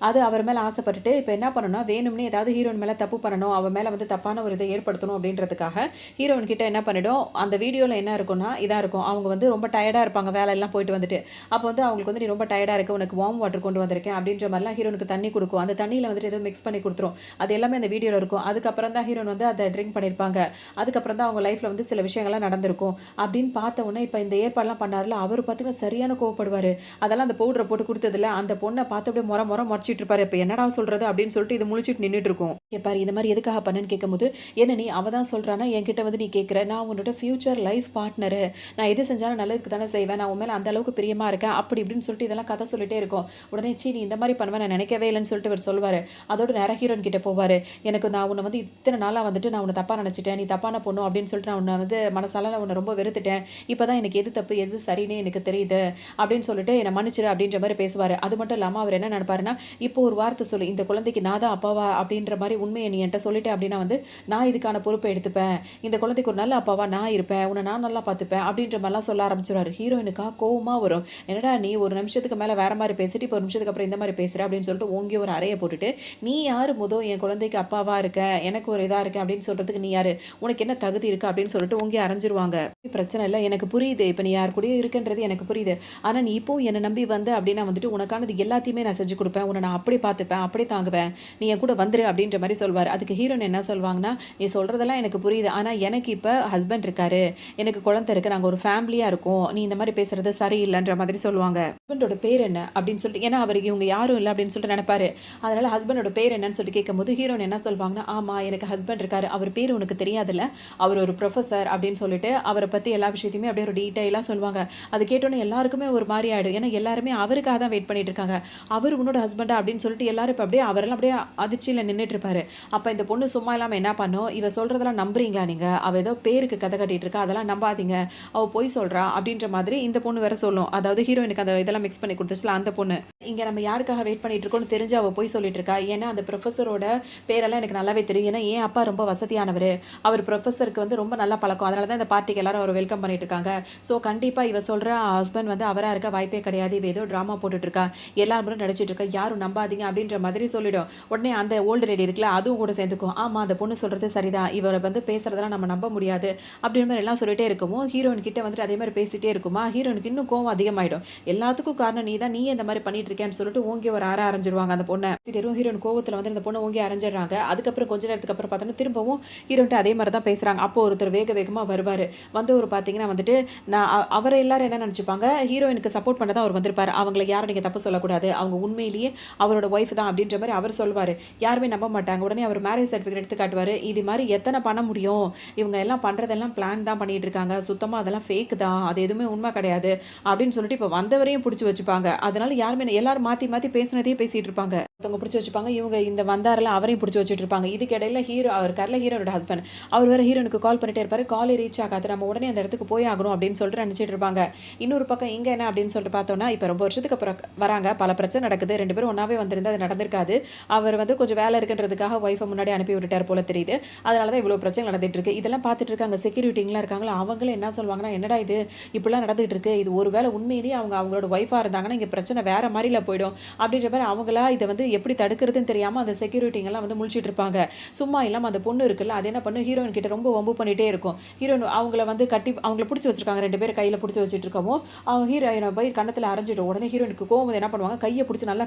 அது அவர் மேலே ஆசைப்பட்டுட்டு இப்போ என்ன பண்ணணும்னா வேணும்னே ஏதாவது ஹீரோயின் மேலே தப்பு பண்ணணும், அவன் மேலே வந்து தப்பான ஒரு இதை ஏற்படுத்தணும் அப்படின்றதுக்காக ஹீரோயின் கிட்ட என்ன பண்ணிடும், அந்த வீடியோவில் என்ன இருக்கும்னா இதாக இருக்கும், அவங்க வந்து ரொம்ப டயர்டாக இருப்பாங்க வேலையெல்லாம் போயிட்டு வந்துட்டு. அப்போ வந்து அவங்களுக்கு வந்து நீ ரொம்ப டயர்டாக இருக்க, உனக்கு வார்ம் வாட்டர் கொண்டு வந்திருக்கேன் அப்படின்ற மாதிரிலாம் ஹீரோனுக்கு தண்ணி கொடுக்கும். அந்த தண்ணியில் வந்துட்டு ஏதோ மிக்ஸ் பண்ணி கொடுத்துரும். அது எல்லாமே அந்த வீடியோவில் இருக்கும். அதுக்கப்புறம் தான் ஹீரோன் வந்து அதை ட்ரிங்க் பண்ணியிருப்பாங்க. அதுக்கப்புறம் தான் அவங்க லைஃப்பில் வந்து சில விஷயங்கள்லாம் நடந்திருக்கும் அப்படின்னு பார்த்த உடனே இப்போ இந்த ஏற்பாடுலாம் பண்ணார்ல, அவர் பார்த்தீங்கன்னா சரியான கோவப்படுவார். அதெல்லாம் அந்த பவுடரை போட்டு கொடுத்ததில்ல, அந்த பொண்ணை பார்த்து அப்படியே முறை முறைச்சிட்டு இருப்பாரு. இப்போ என்னடா சொல்கிறது அப்படின்னு சொல்லிட்டு இது முழிச்சிட்டு நின்றுட்டு இருக்கும். கேட்பாரு, இந்த மாதிரி எதுக்காக பண்ணேன்னு கேட்கும்போது, என்ன நீ அவ தான் சொல்கிறானா என்கிட்ட வந்து நீ கேட்குற, நான் உன்னோட ஃபியூச்சர் லைஃப் பார்ட்னரு, நான் எது செஞ்சாலும் நல்லதுக்கு தானே செய்வேன், நான் உன் மேலே அந்த அளவுக்கு பிரியமாக இருக்கேன் அப்படி இப்படின்னு சொல்லிட்டு இதெல்லாம் கதை சொல்லிட்டே இருக்கும். உடனே சீ நீ இந்த மாதிரி பண்ணுவேன் நான் நினைக்கவே இல்லைன்னு சொல்லிட்டு இவர் சொல்வார். அதோட நேரம் ஹீரோயின் கிட்ட போவார். எனக்கு நான் உன்னை வந்து இத்தனை நாளாக வந்துட்டு நான் உன்னை தப்பாக நினச்சிட்டேன், நீ தப்பான பொண்ணு அப்படின்னு சொல்லிட்டு நான் உன்னை வந்து மனசால உன்னை ரொம்ப வெறுத்துட்டேன், இப்போ தான் எனக்கு எது தப்பு எது சரின்னு எனக்கு தெரியுது அப்படின்னு சொல்லிட்டு என்னை மன்னிச்சிரு அப்படின்ற மாதிரி பேசுவார். அது மட்டும் இல்லாமல் அவர் என்ன நினைப்பாருன்னா, இப்போ ஒரு வார்த்தை சொல்லு, இந்த குழந்தைக்கு நான் தான் அப்பாவா அப்படின்ற மாதிரி உண்மையை நீ என்கிட்ட சொல்லிட்டேன் அப்படின்னா வந்து நான் இதுக்கான பொறுப்பை எடுத்துப்பேன், இந்த குழந்தைக்கு ஒரு நல்ல அப்பாவா நான் இருப்பேன், உன்னை நான் நல்லா பார்த்துப்பேன் அப்படின்ற மாதிரிலாம் சொல்ல ஆரம்பிச்சிருவாரு. ஹீரோயினுக்கா கோவமாக வரும். என்னடா நீ ஒரு நிமிஷத்துக்கு மேலே வேற மாதிரி பேசிட்டு இப்போ ஒரு நிமிஷத்துக்கு அப்புறம் இந்த மாதிரி பேசுகிற அப்படின்னு சொல்லிட்டு ஓங்கி ஒரு அறையை போட்டுட்டு, நீ யார் என் குழந்தைக்கு அப்பாவா இருக்க, எனக்கு ஒரு இதாக இருக்கு அப்படின்னு சொல்கிறதுக்கு நீ யார், உனக்கு என்ன தகுதி இருக்குது அப்படின்னு சொல்லிட்டு ஓங்கி அரைஞ்சிருவாங்க. பிரச்சனை இல்லை, எனக்கு புரியுது, இப்போ நீ யார் கூடயும் இருக்குன்றது எனக்கு புரியுது, ஆனால் நீ இப்போ என்னை நம்பி வந்து அப்படின்னா வந்துட்டு உனக்கானது எல்லாத்தையுமே நான் செஞ்சு கொடுப்பேன், உன்னை நான் அப்படி பார்த்துப்பேன் அப்படி தாங்குவேன், நீ என் கூட வந்துரு அப்படின்ற மாதிரி சொல்வார். அதுக்கு ஹீரோயின் என்ன சொல்வாங்கன்னா, நீ சொல்கிறதெல்லாம் எனக்கு புரியுது, ஆனால் எனக்கு இப்போ ஹஸ்பண்ட் இருக்காரு, எனக்கு குழந்தை இருக்குது, நாங்கள் ஒரு ஃபேமிலியாக இருக்கோம், நீ இந்த மாதிரி பேசுகிறது சரியில்லைன்ற மாதிரி சொல்லுவாங்க. ஹஸ்பண்டோட பேர் என்ன அப்படின்னு சொல்லிட்டு, ஏன்னா அவருக்கு இவங்க யாரும் இல்லை அப்படின்னு சொல்லிட்டு நினைப்பாரு. அதனால் ஹஸ்பண்டோட பேர் என்னன்னு சொல்லிட்டு கேட்கும்போது ஹீரோயின் என்ன சொல்வாங்கன்னா, ஆமாம் எனக்கு ஹஸ்பண்ட் இருக்காரு, அவர் பேர் உனக்கு தெரியாதுல்ல, அவர் ஒரு ப்ரொஃபஸர் அப்படின்னு சொல்லிட்டு அவரை பற்றி எல்லா விஷயத்தையுமே அப்படியே ஒரு டீட்டெயிலாக சொல்லுவாங்க. அது கேட்டோன்னே எல்லாருக்குமே ஒரு மாதிரி ஆகிடும். ஏன்னா எல்லாருமே அவருக்காக தான் வெயிட் பண்ணிட்டு இருக்காங்க. அவர் உன்னோட ஹஸ்பண்டா அப்படின்னு சொல்லிட்டு எல்லாரும் இப்போ அப்படியே அவரெல்லாம் அப்படியே அதிர்ச்சியில் நின்றுட்டு இருப்பாரு. அப்போ இந்த பொண்ணு சும்மா இல்லாமல் என்ன பண்ணும், இவ சொல்கிறதெல்லாம் நம்புறீங்களா நீங்கள், அவள் ஏதோ பேருக்கு கதை கட்டிட்டு இருக்கா, அதெல்லாம் நம்பாதீங்க, அவள் பொய் சொல்கிறா அப்படின்ற மாதிரி இந்த பொண்ணு வேற சொல்லும். அதாவது ஹீரோயினுக்கு அந்த இதெல்லாம் மிக்ஸ் பண்ணி கொடுத்துச்சுல அந்த பொண்ணு, இங்கே நம்ம யாருக்காக வெயிட் பண்ணிட்டு இருக்கோம்னு தெரிஞ்சு அவள் போய் சொல்லிட்டு இருக்கா. ஏன்னா அந்த ப்ரொஃபஸரோட பேரெல்லாம் எனக்கு நல்லாவே தெரியும், ஏன்னா என் அப்பா ரொம்ப வசதியானவர், அவர் ப்ரொஃபஸருக்கு வந்து ரொம்ப நல்லா பழக்கம், அதனால தான் இந்த பார்ட்டிக்கு எல்லாரும் அவர் வெல்கம் பண்ணிட்டு இருக்காங்க. ஸோ கண்டிப்பாக இவ சொல்கிற ஹஸ்பண்ட் வந்து அவராக இருக்க வாய்ப்பே கிடையாது, இவ ஏதோ ட்ராமா போட்டுட்டு இருக்கா, எல்லாரும் நடிச்சிட்டு இருக்கா, யாரும் நம்பாதீங்க அப்படின்ற மாதிரி சொல்லிடும். உடனே அந்த ஓல்டு லேடி இருக்குல்ல அதுவும் கூட சேர்ந்துக்கும், ஆமாம் அந்த பொண்ணு சொல்கிறது சரிதான், இவரை வந்து பேசுறதெல்லாம் நம்ம நம்ப முடியாது அப்படின்ற மாதிரி எல்லாம் சொல்லிட்டே இருக்குமோ ஹீரோயின் கிட்ட வந்துட்டு அதே மாதிரி பேசிட்டே இருக்குமா. ஹீரோனுக்கு இன்னும் கோவம் அதிகமாயிடும். எல்லாத்துக்கும் காரணம் நீ தான், நீ இந்த மாதிரி பண்ணிட்டு இருக்கேன்னு சொல்லிட்டு ஓங்கி ஒரு அரைஞ்சிருவாங்க அந்த பொண்ணை. ஹீரோயின் கோவத்தில் வந்து அந்த பொண்ணை ஓங்கி அரைஞ்சிடுறாங்க. அதுக்கப்புறம் கொஞ்ச நேரத்துக்கு அப்புறம் பார்த்தோன்னா திரும்பவும் ஹீரோன்ட்டு அதே மாதிரி தான் பேசுகிறாங்க. அப்போ ஒருத்தர் வேகமாக வருவார். வந்து ஒரு பார்த்தீங்கன்னா வந்துட்டு நான் அவரை எல்லாரும் என்ன நினச்சிப்பாங்க, ஹீரோயினுக்கு சப்போர்ட் பண்ண தான் அவர் வந்திருப்பார், அவங்களை யாரும் நீங்கள் தப்பு சொல்லக்கூடாது, அவங்க உண்மையிலேயே அவரோட ஒய்ஃப் தான் அப்படின்ற மாதிரி அவர் சொல்வார். யாருமே நம்ப மாட்டாங்க. உடனே அவர் மேரேஜ் சர்டிஃபிகேட் எடுத்து காட்டுவார். இது மாதிரி எத்தனை பண்ண முடியும், இவங்க எல்லாம் பண்ணுறதெல்லாம் பிளான் தான் பண்ணிட்டு இருக்காங்க, சுத்தமாக அதெல்லாம் ஃபேக் தான், அது எதுவுமே உண்மை கிடையாது அப்படின்னு சொல்லிட்டு இப்போ வந்தவரையும் பிடிச்சி வச்சுப்பாங்க. அதனால யாருமே எல்லாரும் மாற்றி பேசினதே பேசிட்டு இருப்பாங்க. ஒருத்தவங்க பிடிச்சி வச்சுப்பாங்க, இவங்க இந்த வந்தாரில் அவரையும் பிடிச்சி வச்சுட்டு இருப்பாங்க. இதுக்கு இடையில ஹீரோ அவர் கரல ஹீரோட ஹஸ்பண்ட் அவர் வேறு ஹீரோனுக்கு கால் பண்ணிட்டே இருப்பார். காலே ரீச் ஆகாது, நம்ம உடனே அந்த இடத்துக்கு போய் ஆகணும் அப்படின்னு சொல்லிட்டு நினச்சிட்டு இருப்பாங்க. இன்னொரு பக்கம் இங்கே என்ன அப்படின்னு சொல்லிட்டு பார்த்தோன்னா, இப்போ ரொம்ப வருஷத்துக்கு அப்புறம் வராங்க, பல பிரச்சனை நடக்குது, ரெண்டு பேரும் ஒன்றாவே வந்திருந்து அது நடந்திருக்காது. அவர் வந்து கொஞ்சம் வேலை இருக்குன்றதுக்காக ஒய்ஃபை முன்னாடி அனுப்பி விட்டுட்டார் போல தெரியுது. அதனால தான் இவ்வளோ பிரச்சனை நடந்துட்டு இருக்கு. இதெல்லாம் பார்த்துட்டு இருக்காங்க செக்யூரிட்டிங்களாம் இருக்காங்களா, அவங்களும் என்ன சொல்லுவாங்கன்னா, என்னடா இது இப்படிலாம் நடந்துகிட்டு இருக்கு, இது ஒரு வேளை உண்மையிலேயே அவங்களோட ஒய்ஃபாக இருந்தாங்கன்னா இங்கே பிரச்சனை வேற மாதிரில போயிடும் அப்படின்ற மாதிரி அவங்களா இதை வந்து எப்படி தடுக்கிறதுன்னு தெரியாமல் அந்த செக்யூரிட்டிங்கெல்லாம் வந்து முழிச்சிட்டு இருப்பாங்க. சும்மா இல்லாமல் அந்த பொண்ணு இருக்குல்ல அது என்ன பண்ணு, ஹீரோயின் கிட்ட ரொம்ப வம்பு பண்ணிட்டே இருக்கும். ஹீரோயின் அவங்கள வந்து கட்டி அவங்கள பிடிச்சி வச்சிருக்காங்க, ரெண்டு பேர் கையில் பிடிச்சி வச்சுட்டு இருக்கவும் அவங்க ஹீரோயினை போய் கண்ணத்தில் அரைஞ்சிடும். உடனே ஹீரோயினுக்கு கோவம் என்ன பண்ணுவாங்க, கையை பிடிச்சி நல்லா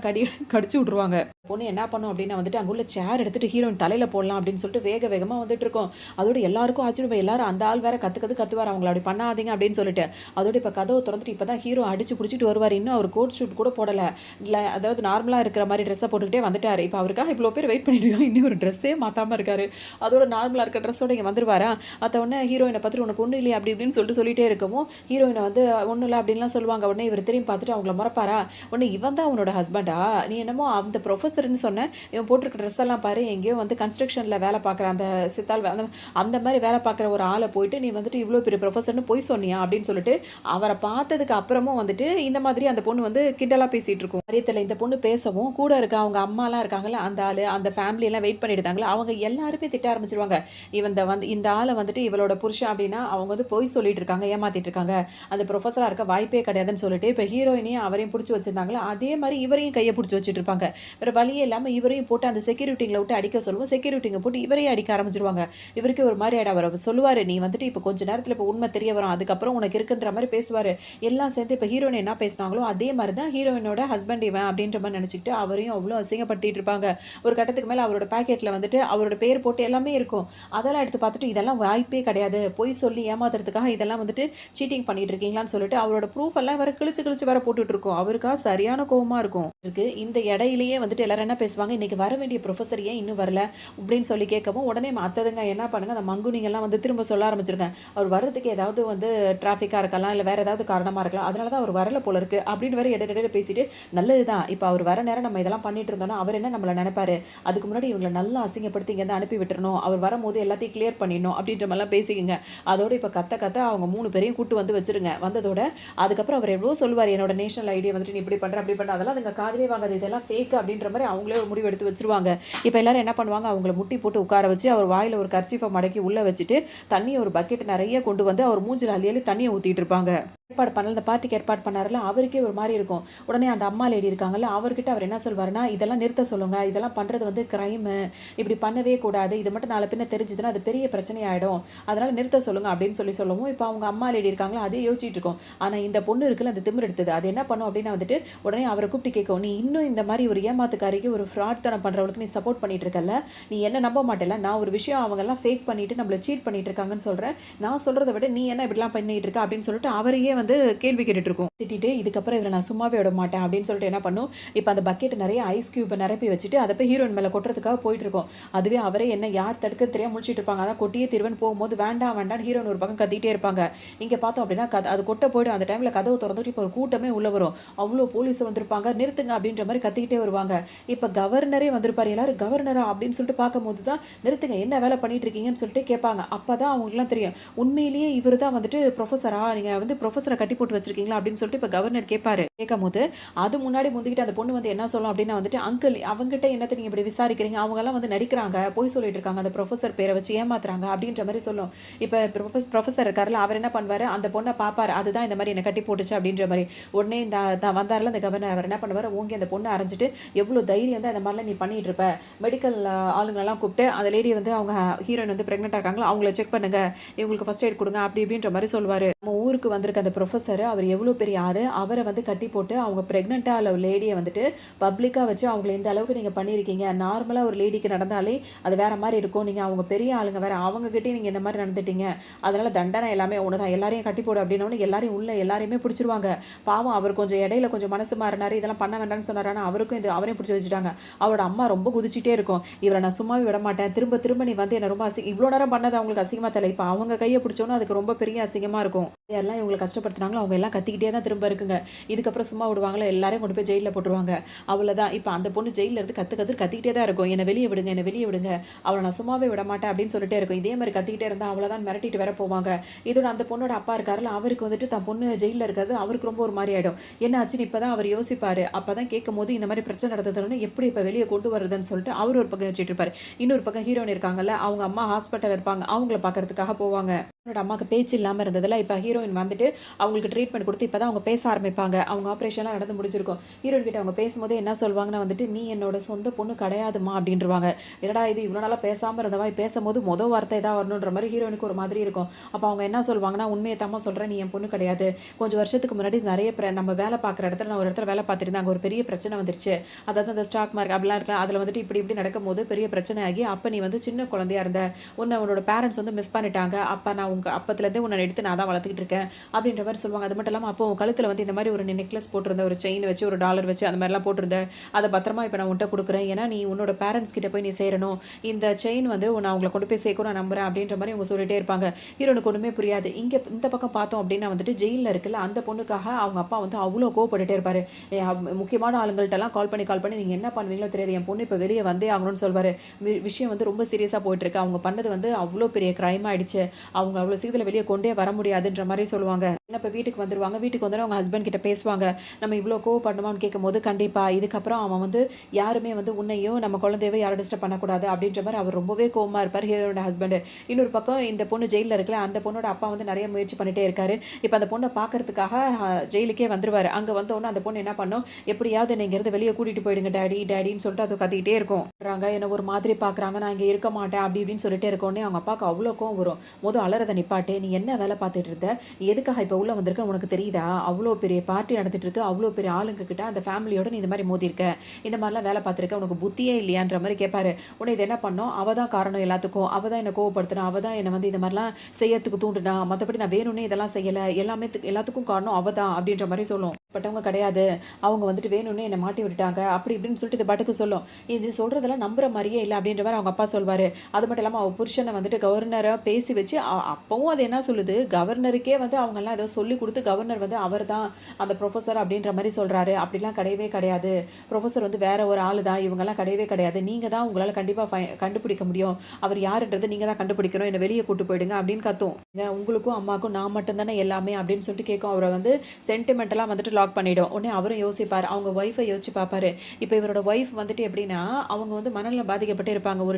கடிச்சு விட்ருவாங்க. பொண்ணு என்ன பண்ணும் அப்டின்னா வந்துட்டு, அங்க உள்ள சேர் எடுத்துட்டு ஹீரோயின் தலையில போடலாம் அப்டின்னு சொல்லிட்டு வேக வேகமா வந்துட்டுருக்கும். அதோட எல்லாருக்கும் ஆச்சரியம். எல்லாரும் அந்த ஆள் வேற கத்துவாரு. அவங்கள அப்டி பண்ணாதீங்க அப்டின்னு சொல்லிட்டு. அதோட இப்ப கதவ தொறந்துட்டு இப்ப தான் ஹீரோ அடிச்சு புடிச்சுட்டு வருவாரு. இன்னும் அவர் கோட் ஷூட் கூட போடல. இல்ல அதாவது நார்மலா இருக்கிற மாரி ட்ரெஸ்ஸ போட்டுக்கிட்டே வந்துட்டாரு. இப்ப அவருக்காக இவ்ளோ பேர் வெயிட் பண்ணிட்டு இருக்காங்க. இன்னும் ஒரு ட்ரெஸ்ஸே மாத்தாம இருக்காரு. அதோட நார்மலா இருக்க ட்ரெஸ்ஸோட இங்க வந்துருவாரா? அத்த உடனே ஹீரோயின பார்த்துட்டு உனக்கு ஒண்ணும் இல்லையா? அப்டி இப்டின்னு சொல்லிட்டே இருக்கவும், ஹீரோயின வந்து ஒண்ணும் இல்ல அப்டின்லாம் சொல்லுவாங்க. உடனே இவரு திரும்பி பார்த்துட்டு அவங்கள மொறப்பாரா? உடனே இவன் தான் உன்னோட ஹஸ்பண்டா? நீ என்னமோ அந்த புரொஃபசர்ன்னு சொன்ன. இவன் போட்டிருக்க ட்ரெஸ் எல்லாம் பாரு எங்கேயோ வந்து கன்ஸ்ட்ரக்ஷன்ல வேலை பார்க்குற அந்த சித்தாள் அந்த மாதிரி வேலை பார்க்குற ஒரு ஆளை போயிட்டு நீ வந்துட்டு இவ்வளோ பெரிய ப்ரொஃபஸர்னு போய் சொன்னியா அப்படின்னு சொல்லிட்டு அவரை பார்த்ததுக்கு அப்புறமும் வந்துட்டு இந்த மாதிரி அந்த பொண்ணு வந்து கிண்டலாக பேசிட்டு இருக்கும். மரியத்தில் இந்த பொண்ணு பேசவும் கூட இருக்க அவங்க அம்மாலாம் இருக்காங்கல்ல அந்த ஆள் அந்த ஃபேமிலி எல்லாம் வெயிட் பண்ணிட்டு இருந்தாங்களா அவங்க எல்லாருமே திட்ட ஆரம்பிச்சிருவாங்க. இந்த ஆளை வந்துட்டு இவளோட புருஷன் அப்படின்னா அவங்க வந்து பொய் சொல்லிட்டு இருக்காங்க ஏமாத்திட்டு இருக்காங்க அந்த ப்ரொஃபஸராக இருக்க வாய்ப்பே கிடையாதுன்னு சொல்லிட்டு இப்போ ஹீரோயினையும் அவரையும் பிடிச்சி வச்சிருந்தாங்களா அதே மாதிரி இவரையும் கையை பிடிச்சி வச்சுட்டு இருப்பாங்க. வேறு வழியே இல்லாமல் இவரையும் போட்டு அந்த செக்யூரிட்டிங்களை விட்டு அடிக்க சொல்லுவோம். செக்யூரிட்டிங்க போட்டு இவரையும் அடிக்க ஆரம்பிச்சிருவாங்க. இவருக்கு ஒரு மாதிரி ஆயிடும். அவர் சொல்லுவார் நீ வந்துட்டு இப்போ கொஞ்ச நேரத்தில் இப்போ உண்மை தெரிய வரும் அதுக்கப்புறம் உனக்கு இருக்குன்ற மாதிரி பேசுவார். எல்லாம் சேர்ந்து இப்போ ஹீரோயின் என்ன பேசினாங்களோ அதே மாதிரி தான் ஹீரோயினோட ஹஸ்பண்ட் இவன் அப்படின்ற மாதிரி நினச்சிக்கிட்டு அவரையும் அவ்வளோ அசிங்கப்படுத்திட்டு இருப்பாங்க. ஒரு கட்டத்துக்கு மேலே அவரோட பேக்கெட்டில் வந்துட்டு அவரோட பேர் போட்டு எல்லாமே இருக்கும். அதெல்லாம் எடுத்து பார்த்துட்டு இதெல்லாம் வாய்ப்பே கிடையாது பொய் சொல்லி ஏமாத்துறதுக்காக இதெல்லாம் வந்துட்டு சீட்டிங் பண்ணிட்டு இருக்கீங்களான்னு சொல்லிட்டு அவரோட ப்ரூஃப் எல்லாம் வர கிழிச்சு வர போட்டுட்டு இருக்கோம். அவருக்கா சரியான கோவமா இருக்கும். இருக்கு இந்த இடையிலேயே வந்துட்டு எல்லாரும் என்ன பேசுவாங்க இன்னைக்கு வர வேண்டிய ப்ரொஃபஸர் ஏன் இன்னும் வரல அப்படின்னு சொல்லி கேட்கவும் உடனே மற்றதுங்க என்ன பண்ணுங்க அந்த மங்குனிங்கெல்லாம் வந்து திரும்ப சொல்ல ஆரம்பிச்சிருங்க. அவர் வர்றதுக்கு ஏதாவது வந்து டிராஃபிக்காக இருக்கலாம் இல்லை வேற ஏதாவது காரணமாக இருக்கலாம் அதனால தான் அவர் வரல போல இருக்கு அப்படின்னு வேற இடையில பேசிட்டு நல்லதுதான் இப்போ அவர் வர நேரம் நம்ம இதெல்லாம் பண்ணிட்டு இருந்தோம்னா அவர் என்ன நம்மளை நினைப்பாரு அதுக்கு முன்னாடி இவங்களை நல்லா அசிங்கப்படுத்தி இங்கேருந்து அனுப்பி விட்டுறணும் அவர் வரும்போது எல்லாத்தையும் கிளியர் பண்ணிடணும் அப்படின்ற மாதிரிலாம் பேசிக்கங்க. அதோட இப்போ கத்த அவங்க 3 பேரையும் கூட்டு வந்து வச்சிருங்க. வந்ததோட அதுக்கப்புறம் அவர் எவ்வளோ சொல்லுவார் என்னோட நேஷனல் ஐடியா வந்துட்டு நீ இப்படி பண்ணுற அப்படி பண்ணுற அதெல்லாம் அதுங்க காதலே வாங்காது இதெல்லாம் ஃபேக் அப்படின்ற மாதிரி அவங்களே ஒரு முடிவு எடுத்து வச்சிருவாங்க. இப்போ எல்லாரும் என்ன பண்ணுவாங்க அவங்கள முட்டி போட்டு உட்கார வச்சு அவர் வாயில் ஒரு கர்ச்சீஃபை மடக்கி உள்ளே வச்சுட்டு தண்ணியை ஒரு பக்கெட் நிறைய கொண்டு வந்து அவர் மூஞ்சில் அள்ளி தண்ணியை ஊற்றிட்டு இருப்பாங்க. ஏற்பாடு பண்ணல இந்த பார்ட்டிக்கு ஏற்பாடு பண்ணார்ல அவருக்கே ஒரு மாதிரி இருக்கும். உடனே அந்த அம்மா லேடி இருக்காங்கல்ல அவர்கிட்ட அவர் என்ன சொல்வாருன்னா இதெல்லாம் நிறுத்த சொல்லுங்க இதெல்லாம் பண்ணுறது வந்து கிரைமு இப்படி பண்ணவே கூடாது இது மட்டும் நாளை பின்ன தெரிஞ்சுதுன்னா அது பெரிய பிரச்சனையாயிடும் அதனால் நிறுத்த சொல்லுங்க அப்படின்னு சொல்லவும் இப்போ அவங்க அம்மா லேடி இருக்காங்களா அதே யோசிச்சுட்டு இருக்கோம். ஆனால் இந்த பொண்ணு இருக்குல்ல அந்த திமிர் எடுத்தது அது என்ன பண்ணும் அப்படின்னா வந்துட்டு உடனே அவரை கூப்பிட்டு கேட்கும் நீ இன்னும் இந்த மாதிரி ஒரு ஏமாத்துக்காரிக்கு ஒரு ஃப்ராட் தனம் பண்ணுறவளுக்கு நீ சப்போர்ட் பண்ணிட்டு இருக்கல நீ என்ன நம்ப மாட்டேல நான் ஒரு விஷயம் அவங்கெல்லாம் ஃபேக் பண்ணிட்டு நம்மளை சீட் பண்ணிட்டு இருக்காங்கன்னு சொல்கிறேன் நான் சொல்கிறத விட நீ என்ன இப்படிலாம் பண்ணிட்டு இருக்க அப்படின்னு சொல்லிட்டு அவரையே வந்து கேள்வி கேட்டுட்டு இருக்கும். திட்டிட்டு இதுக்கப்புறம் இவரை நான் சும்மாவே விட மாட்டேன் அப்படின்னு சொல்லிட்டு என்ன பண்ணும் இப்போ அந்த பக்கெட் நிறைய ஐஸ் கியூபை நிரப்பி வச்சுட்டு அதை போய் ஹீரோயின் மேலே கொட்டுறதுக்காக போயிட்டு இருக்கோம். அதுவே அவரே என்ன யார் தடுக்க தெரியாம முடிச்சிட்டு இருப்பாங்க. அதான் கொட்டியே திருவன் போகும்போது வேண்டாம் ஹீரோயின் ஒரு பக்கம் கத்திட்டே இருப்பாங்க. இங்கே பார்த்தோம் அப்படின்னா அது கொட்ட போய்டும். அந்த டைமில் கதவு திறந்துட்டு இப்போ ஒரு கூட்டமே உள்ள வரும். அவ்வளோ போலீஸ் வந்திருப்பாங்க நிறுத்துங்க அப்படின்ற மாதிரி கத்திக்கிட்டே வருவாங்க. இப்போ கவர்னரே வந்திருப்பாரு. எல்லாரும் கவர்னரா அப்படின்னு சொல்லிட்டு பார்க்கும்போது தான் நிறுத்துங்க என்ன வேலை பண்ணிட்டு இருக்கீங்கன்னு சொல்லிட்டு கேட்பாங்க. அப்போ தான் அவங்களுக்குலாம் தெரியும் உண்மையிலேயே இவர் தான் வந்துட்டு ப்ரொஃபஸரா நீங்கள் வந்து ப்ரொஃபஸரை கட்டி போட்டு வச்சிருக்கீங்களா அப்படின்னு சொல்லிட்டு இப்போ கவர்னர் கேட்பாரு. கேட்கும் போது அது முன்னாடி முந்திக்கிட்டு அந்த பொண்ணு வந்து என்ன சொல்லும் அப்படின்னா வந்துட்டு அங்கிள் அவங்ககிட்ட என்னத்தை நீங்கள் இப்படி விசாரிக்கிறீங்க அவங்கெல்லாம் வந்து நடிக்கிறாங்க போய் சொல்லிட்டு இருக்காங்க அந்த ப்ரொஃபஸர் பேரை வச்சு ஏமாத்துறாங்க அப்படின்ற மாதிரி சொல்லும். இப்போ ப்ரொஃபஸர் இருக்காருல அவர் என்ன பண்ணுவார் அந்த பொண்ணை பார்ப்பார் அதுதான் இந்த மாதிரி என்னை கட்டி போட்டுச்சு அப்படின்ற மாதிரி. உடனே இந்த வந்தாரில் அந்த கவர்னர் அவர் என்ன பண்ணுவார் ஓங்கி அந்த பொண்ணை அரைஞ்சிட்டு எவ்வளோ தைரியம் தான் இந்த மாதிரிலாம் நீ பண்ணிட்டு இருப்ப மெடிக்கல் ஆளுங்களெல்லாம் கூப்பிட்டு அந்த லேடி வந்து அவங்க ஹீரோயின் வந்து ப்ரெக்னெண்ட்டாக இருக்காங்களா அவங்கள செக் பண்ணுங்க இவங்களுக்கு ஃபர்ஸ்ட் எய்ட் கொடுங்க அப்படி இப்படின்ற மாதிரி சொல்லுவார். நம்ம ஊருக்கு வந்திருக்க அந்த ப்ரொஃபஸர் அவர் எவ்வளோ பெரிய ஆறு அவரை வந்து கட்டி போட்டு அவங்க ப்ரெக்னெண்ட்டாக உள்ள லேடியை வந்துட்டு பப்ளிக்காக வச்சு அவங்கள இந்த அளவுக்கு நீங்கள் பண்ணியிருக்கீங்க. நார்மலாக ஒரு லேடிக்கு நடந்தாலே அது வேறு மாதிரி இருக்கும். நீங்கள் அவங்க பெரிய ஆளுங்க வேறு அவங்ககிட்டே நீங்கள் இந்த மாதிரி நடந்துட்டீங்க அதனால் தண்டனை எல்லாமே ஒன்று தான் எல்லாரையும் கட்டி போடு அப்படின்னோன்னு எல்லாரையும் உள்ள எல்லாரையுமே பிடிச்சிருவாங்க. பாவம் அவர் கொஞ்சம் இடையில கொஞ்சம் மனசு மாறினார் இதெல்லாம் பண்ண வேண்டாம்னு சொன்னார். ஆனால் அவருக்கும் இது அவரையும் பிடிச்சி வச்சுட்டாங்க. அவரோட அம்மா ரொம்ப குதிச்சிட்டே இருக்கும் இவரை நான் சும்மாவே விட மாட்டேன் திரும்ப நீ வந்து என்ன ரொம்ப இவ்வளோ நேரம் பண்ணது அவங்களுக்கு அசிங்கமாக தெரியல இப்போ அவங்க கையை பிடிச்சோன்னு அதுக்கு ரொம்ப பெரிய அசிங்கமாக இருக்கும். யாரெல்லாம் இவங்களை கஷ்டப்படுத்துனாங்களோ அவங்க எல்லாம் கத்திக்கிட்டே தான் திரும்ப இருக்குங்க. இதுக்கப்புறம் சும்மா விடுவாங்களா எல்லாரையும் கொண்டு போய் ஜெயிலில் போட்டுருவாங்க. அவ்வளோதான் இப்போ அந்த பொண்ணு ஜெயிலில் இருந்து கத்திக்கிட்டே தான் இருக்கும் என்னை வெளியே விடுங்க அவளை நான் சும்மாவே விட மாட்டேன் அப்படின்னு சொல்லிட்டே இருக்கும். இதே மாதிரி கத்திக்கிட்டே இருந்தால் அவ்வளோதான் மிரட்டிட்டு வேற போவாங்க. இதோட அந்த பொண்ணோட அப்பா இருக்காருல அவருக்கு வந்துட்டு தன் பொண்ணு ஜெயிலில் இருக்கிறது அவருக்கு ரொம்ப ஒரு மாதிரி ஆகிடும். என்ன ஆச்சுன்னு இப்போ தான் அவர் யோசிப்பார். அப்போ தான் கேட்கும் போது இந்த மாதிரி பிரச்சனை நடந்ததுன்னு எப்படி இப்போ வெளியே கொண்டு வருதுன்னு சொல்லிட்டு அவர் ஒரு பக்கம் வச்சுட்டு இருப்பார். இன்னொரு பக்கம் ஹீரோயின் இருக்காங்கல்ல அவங்க அம்மா ஹாஸ்பிட்டல் இருப்பாங்க அவங்கள பார்க்கறதுக்காக போவாங்க. என்னோட அம்மாவுக்கு பேச்சு இல்லாமல் இருந்ததில்ல இப்போ ஹீரோ ஹீரோயின் வந்துட்டு அவங்களுக்கு ட்ரீட்மெண்ட் கொடுத்து இப்போ தான் அவங்க பேச ஆரம்பிப்பாங்க. அவங்க ஆப்ரேஷன்லாம் நடந்து முடிஞ்சிருக்கும். ஹீரோயின் கிட்ட அவங்க பேசும்போது என்ன சொல்வாங்கன்னா வந்துட்டு, "நீ என்னோட சொந்த பொண்ணு கிடையாதும்மா" அப்படின்ருவாங்க. என்னடா இது இவ்வளோ நாளா பேசாம இருந்தவ பேசும்போது வார்த்தை தான் வரணுன்ற மாரி ஹீரோயினுக்கு ஒரு மாதிரி இருக்கும். அப்போ அவங்க என்ன சொல்வாங்கன்னா, "உண்மைய தாம்மா சொல்றேன். நீ என் பொண்ணு கிடையாது. கொஞ்சம் வருஷத்துக்கு முன்னாடி நெறைய நம்ம வேலை பார்க்குற இடத்துல நான் ஒரு இடத்துல வேலை பார்த்துட்டு அங்க ஒரு பெரிய பிரச்சனை வந்துருச்சு. அதாவது அந்த ஸ்டாக் மார்க்கெட் அப்படிலாம் இருக்கலாம். அதில வந்துட்டு இப்படி இப்படி நடக்கும்போது பெரிய பிரச்சனை ஆகி, அப்ப நீ வந்து சின்ன குழந்தையா இருந்த. உன்னோட பேரண்ட்ஸ் வந்து மிஸ் பண்ணிட்டாங்க. அப்ப நான் அப்பத்துலேருந்தே உன்ன எடுத்து நான் தான் வளர்த்துக்கிட்டு இருக்கேன்." அப்படின்ற மாரி சொல்லுவாங்க. அது மட்டும் இல்லாம அப்போ உன் கழுத்தில வந்து இந்த மாரி ஒரு நெக்லஸ் போட்டிருந்த, ஒரு செயின் வச்சு, ஒரு டாலர் வச்சு அந்த மாரிலாம் போட்டிருந்த. அத பத்திரமா இப்ப நான் உன்ட்ட குடுக்குறேன். ஏன்னா நீ உன்னோட பேரண்ட்ஸ் கிட்ட போய் நீ சேரணும். இந்த செயின் வந்து உன்ன அவங்கள கொண்டு போய் சேர்க்கும் நான் நம்புறேன் அப்படின்ற மாரி அவங்க சொல்லிட்டே இருப்பாங்க. ஹீரோனுக்கு ஒண்ணுமே புரியாது. இந்த பக்கம் பார்த்தோம் அப்படின்னா வந்துட்டு ஜெயில்ல இருக்குல்ல அந்த பொண்ணுக்காக அவங்க அப்பா வந்து அவ்ளோ கோவப்பட்டுட்டே இருப்பாரு. முக்கியமான ஆளுங்கள்ட்டலாம் கால் பண்ணி நீங்க என்ன பண்ணுவீங்களோ தெரியாது. என் பொண்ணு இப்ப வெளிய வந்தே ஆகணும்னு சொல்வாரு. விஷயம் வந்து ரொம்ப சீரியஸா போயிட்டு இருக்கு. அவங்க பண்ணது வந்து அவ்ளோ பெரிய கிரைம் ஆயிடுச்சு. அவங்க அவ்ளோ சீக்கிரத்துல வெளிய கொண்டே வர முடியாதுன்ற மாரி சொல்லுவாங்க. இப்ப வீட்டுக்கு வந்துருவாங்க. வீட்டுக்கு வந்தோனே அவங்க ஹஸ்பண்ட் கிட்ட பேசுவாங்க. நம்ம இவ்ளோ கோவப்படணுமான்னு கேட்கும்போது, கண்டிப்பா இதுக்கப்புறம் அவன் வந்து யாருமே வந்து உன்னையும் நம்ம குழந்தையவோ யாரும் டிஸ்டர்ப் பண்ணக்கூடாது அப்படின்ற மாரி அவர் ரொம்பவே கோவமா இருப்பாரு ஹீரோனோட ஹஸ்பண்ட். இன்னொரு பக்கம் இந்த பொண்ணு ஜெயில்ல இருக்குல்ல, அந்த பொண்ணோட அப்பா வந்து நெறைய முயற்சி பண்ணிட்டே இருக்காரு. இப்ப அந்த பொண்ண பார்க்கறதுக்காக ஜெயிலுக்கே வந்துருவாரு. அங்க வந்தோனே அந்த பொண்ணு என்ன பண்ணும், எப்படியாவது என்ன இங்கருந்து வெளிய கூட்டிட்டு போயிடுங்க டாடி டாடின்னு சொல்லிட்டு அது கத்திக்கிட்டே இருக்கும். என்ன ஒரு மாதிரி பார்க்குறாங்க. நான் இங்க இருக்க மாட்டேன் அப்படி இப்படின்னு சொல்லிட்டே இருக்கோனே அவங்க அப்பாவுக்கு அவ்ளோ கோவம் வரும். அலறத நிப்பாட்டு. நீ என்ன வேலை பார்த்துட்டு இருந்த? நீ எதுக்காக இப்ப உள்ள வந்திருக்க உனக்கு தெரியுதா? அவ்ளோ பெரிய பார்ட்டி நடந்துட்டு இருக்கு. அவ்ளோ பெரிய ஆளுங்க கிட்ட அந்த ஃபேமிலியோட நீ இந்த மாரி மோதிருக்க. இந்த மாரிலாம் வேலை பார்த்துருக்க. உனக்கு புத்தியே இல்லையான்ற மாரி கேட்பாரு. உடனே இது என்ன பண்ணோம், அவ தான் காரணம் எல்லாத்துக்கும். அவ தான் என்ன கோவப்படுத்துனா. அவ தான் என்ன வந்து இந்த மாரிலாம் செய்யறதுக்கு தூண்டுனா. மத்தபடி நான் வேணும்னே இதெல்லாம் செய்யல. எல்லாத்துக்கும் காரணம் அவ தான் அப்படின்ற மாரி சொல்லும். பட்டவங்க கிடையாது. அவங்க வந்துட்டு வேணும்னே என்ன மாட்டி விட்டுட்டாங்க. அப்படி இப்படின்னு சொல்லிட்டு இது பாட்டுக்கு சொல்லும். இது சொல்றதெல்லாம் நம்புற மாரியே இல்ல அப்படின்ற மாரி அவங்க அப்பா சொல்வாரு. அது மட்டும் இல்லாம அவ புருஷன வந்துட்டு கவர்னரா பேசி வச்சு அப்பவும் அது என்ன சொல்லுது, கவர்னருக்கே வந்து அவங்கலாம் ஏதோ சொல்லிக் குடுத்து கவர்னர் வந்து அவர் தான் அந்த புரொஃபசர் அப்படின்ற மாரி சொல்றாரு. அப்படிலாம் கிடையவே கிடையாது. புரொஃபசர் வந்து வேற ஒரு ஆளு தான். இவங்கலாம் கிடையவே கிடையாது. நீங்க தான் உங்களால கண்டிப்பா கண்டுபிடிக்க முடியும். அவர் யாருன்றத நீங்க தான் கண்டுபிடிக்கணும். என்ன வெளிய கூட்டு போயிடுங்க அப்படின்னு கத்தும். உங்களுக்கும் அம்மாக்கும் நான் மட்டும் தானே எல்லாமே அப்படின்னு சொல்லிட்டு கேட்கும். அவரை வந்து சென்டிமெண்டலா வந்துட்டு லாக் பண்ணிடும். உடனே அவரும் யோசிப்பாரு. அவங்க ஒய்ஃபை யோசிச்சு பார்ப்பாரு. இப்போ இவரோட ஒய்ஃப் வந்துட்டு எப்படின்னா, அவங்க வந்து மனநலம் பாதிக்கப்பட்டு இருப்பாங்க. ஒரு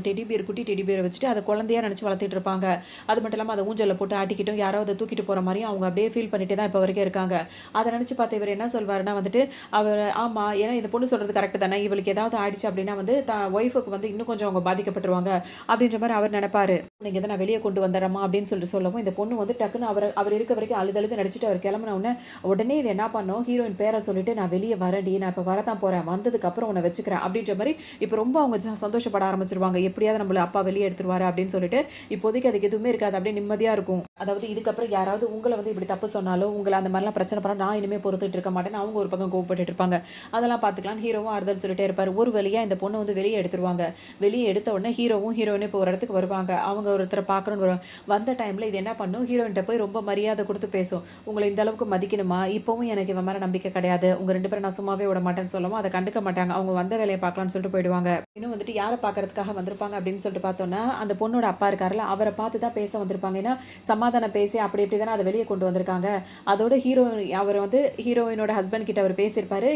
குட்டி டெடி பியரை வச்சுட்டு அதை குழந்தையா நினைச்சு வளர்த்துட்டு இருப்பாங்க. அது மட்டும் இல்லாம அதை ஊஞ்சல்ல போட்டு ஆட்டிக்கிட்டும் யாரோ அதை தூக்கிட்டு போற மாதிரியும் அவங்க அப்படியே ஃபீல் பண்ணிட்டே தான் இப்போ வரைக்கும் இருக்காங்க. அதை நினைச்சு பார்த்து இவர் என்ன சொல்வாருன்னா வந்துட்டு, அவர் ஆமா ஏன்னா இந்த பொண்ணு சொல்றது கரெக்ட் தானே, இவளுக்கு ஏதாவது ஆயிடுச்சு அப்படின்னா வந்து ஒய்ஃபுக்கு வந்து இன்னும் கொஞ்சம் அவங்க பாதிக்கப்பட்டுருவாங்க அப்படின்ற மாதிரி அவர் நினைப்பாரு. நீங்க நான் வெளியே கொண்டு வந்துடுறமா அப்படின்னு சொல்லிட்டு சொல்லவும் இந்த பொண்ணு வந்து டக்குன்னு அவர் இருக்க வரைக்கும் அழுது நடிச்சுட்டு அவர் கிளம்பின உடனே இது என்ன பண்ணோம், ஹீரோயின் பேரை சொல்லிட்டு நான் வெளியே வரேன்டி, நான் இப்போ வரதான் போறேன், வந்ததுக்கு அப்புறம் உன்னை வச்சுக்கிறேன் அப்படின்ற மாதிரி இப்போ ரொம்ப அவங்க சந்தோஷப்பட ஆரம்பிச்சிருவாங்க. எப்படியாவது நம்மள அப்பா வெளியே எடுத்துருவாரு அப்படின்னு சொல்லிட்டு இப்போதைக்கு அதுக்கு எதுவுமே இருக்காது, அப்படியே நிம்மதியா இருக்கும். அதாவது இதுக்கப்புறம் யாராவது உங்களை வந்து இப்படி தப்பு சொன்னாலும் உங்களை அந்த மாதிரிலாம் பிரச்சனை பண்ணா நான் இனிமே பொறுத்துட்டு இருக்க மாட்டேன்னு அவங்க ஒரு பக்கம் கோவப்பட்டு இருப்பாங்க. அதெல்லாம் பார்த்துக்கலாம். ஹீரோவும் ஆறுதல் சொல்லிட்டே இருப்பாரு. ஒரு வழியா இந்த பொண்ணு வந்து வெளியே எடுத்துருவாங்க. வெளியே எடுத்த உடனே ஹீரோவும் இப்போ ஒரு இடத்துக்கு வருவாங்க. அவங்க ஒருத்தரை பார்க்கணும்னு வருவாங்க. வந்த டைம்ல இது என்ன பண்ணும், ஹீரோயின்ட்ட போய் ரொம்ப மரியாதை கொடுத்து பேசும். உங்களை இந்த அளவுக்கு மதிக்கணுமா, இப்பவும் எனக்கு இவன் மேல நம்பிக்கை கிடையாது, உங்க 2 பேரும் நான் சும்மாவே விட மாட்டேன்னு சொல்லவும் அதை கண்டுக்க மாட்டாங்க. அவங்க வந்த வேலையை பார்க்கலாம்னு சொல்லிட்டு போயிடுவாங்க. இன்னும் வந்துட்டு யாரை பார்க்கறதுக்காக வந்திருப்பாங்க அப்படின்னு சொல்லிட்டு பார்த்தோம்னா, அந்த பொண்ணோட அப்பா இருக்காருல்ல, அவரை பார்த்து தான் பேச வந்திருப்பாங்க. ஏன்னா சமாதானம் பேசி அப்படி இப்படி தானே அதை வெளியே கொண்டு வந்திருக்காங்க. அதோட அவர் வந்து ஹீரோயினோட ஹஸ்பண்ட் கிட்ட அவர் பேசியிருப்பாரு.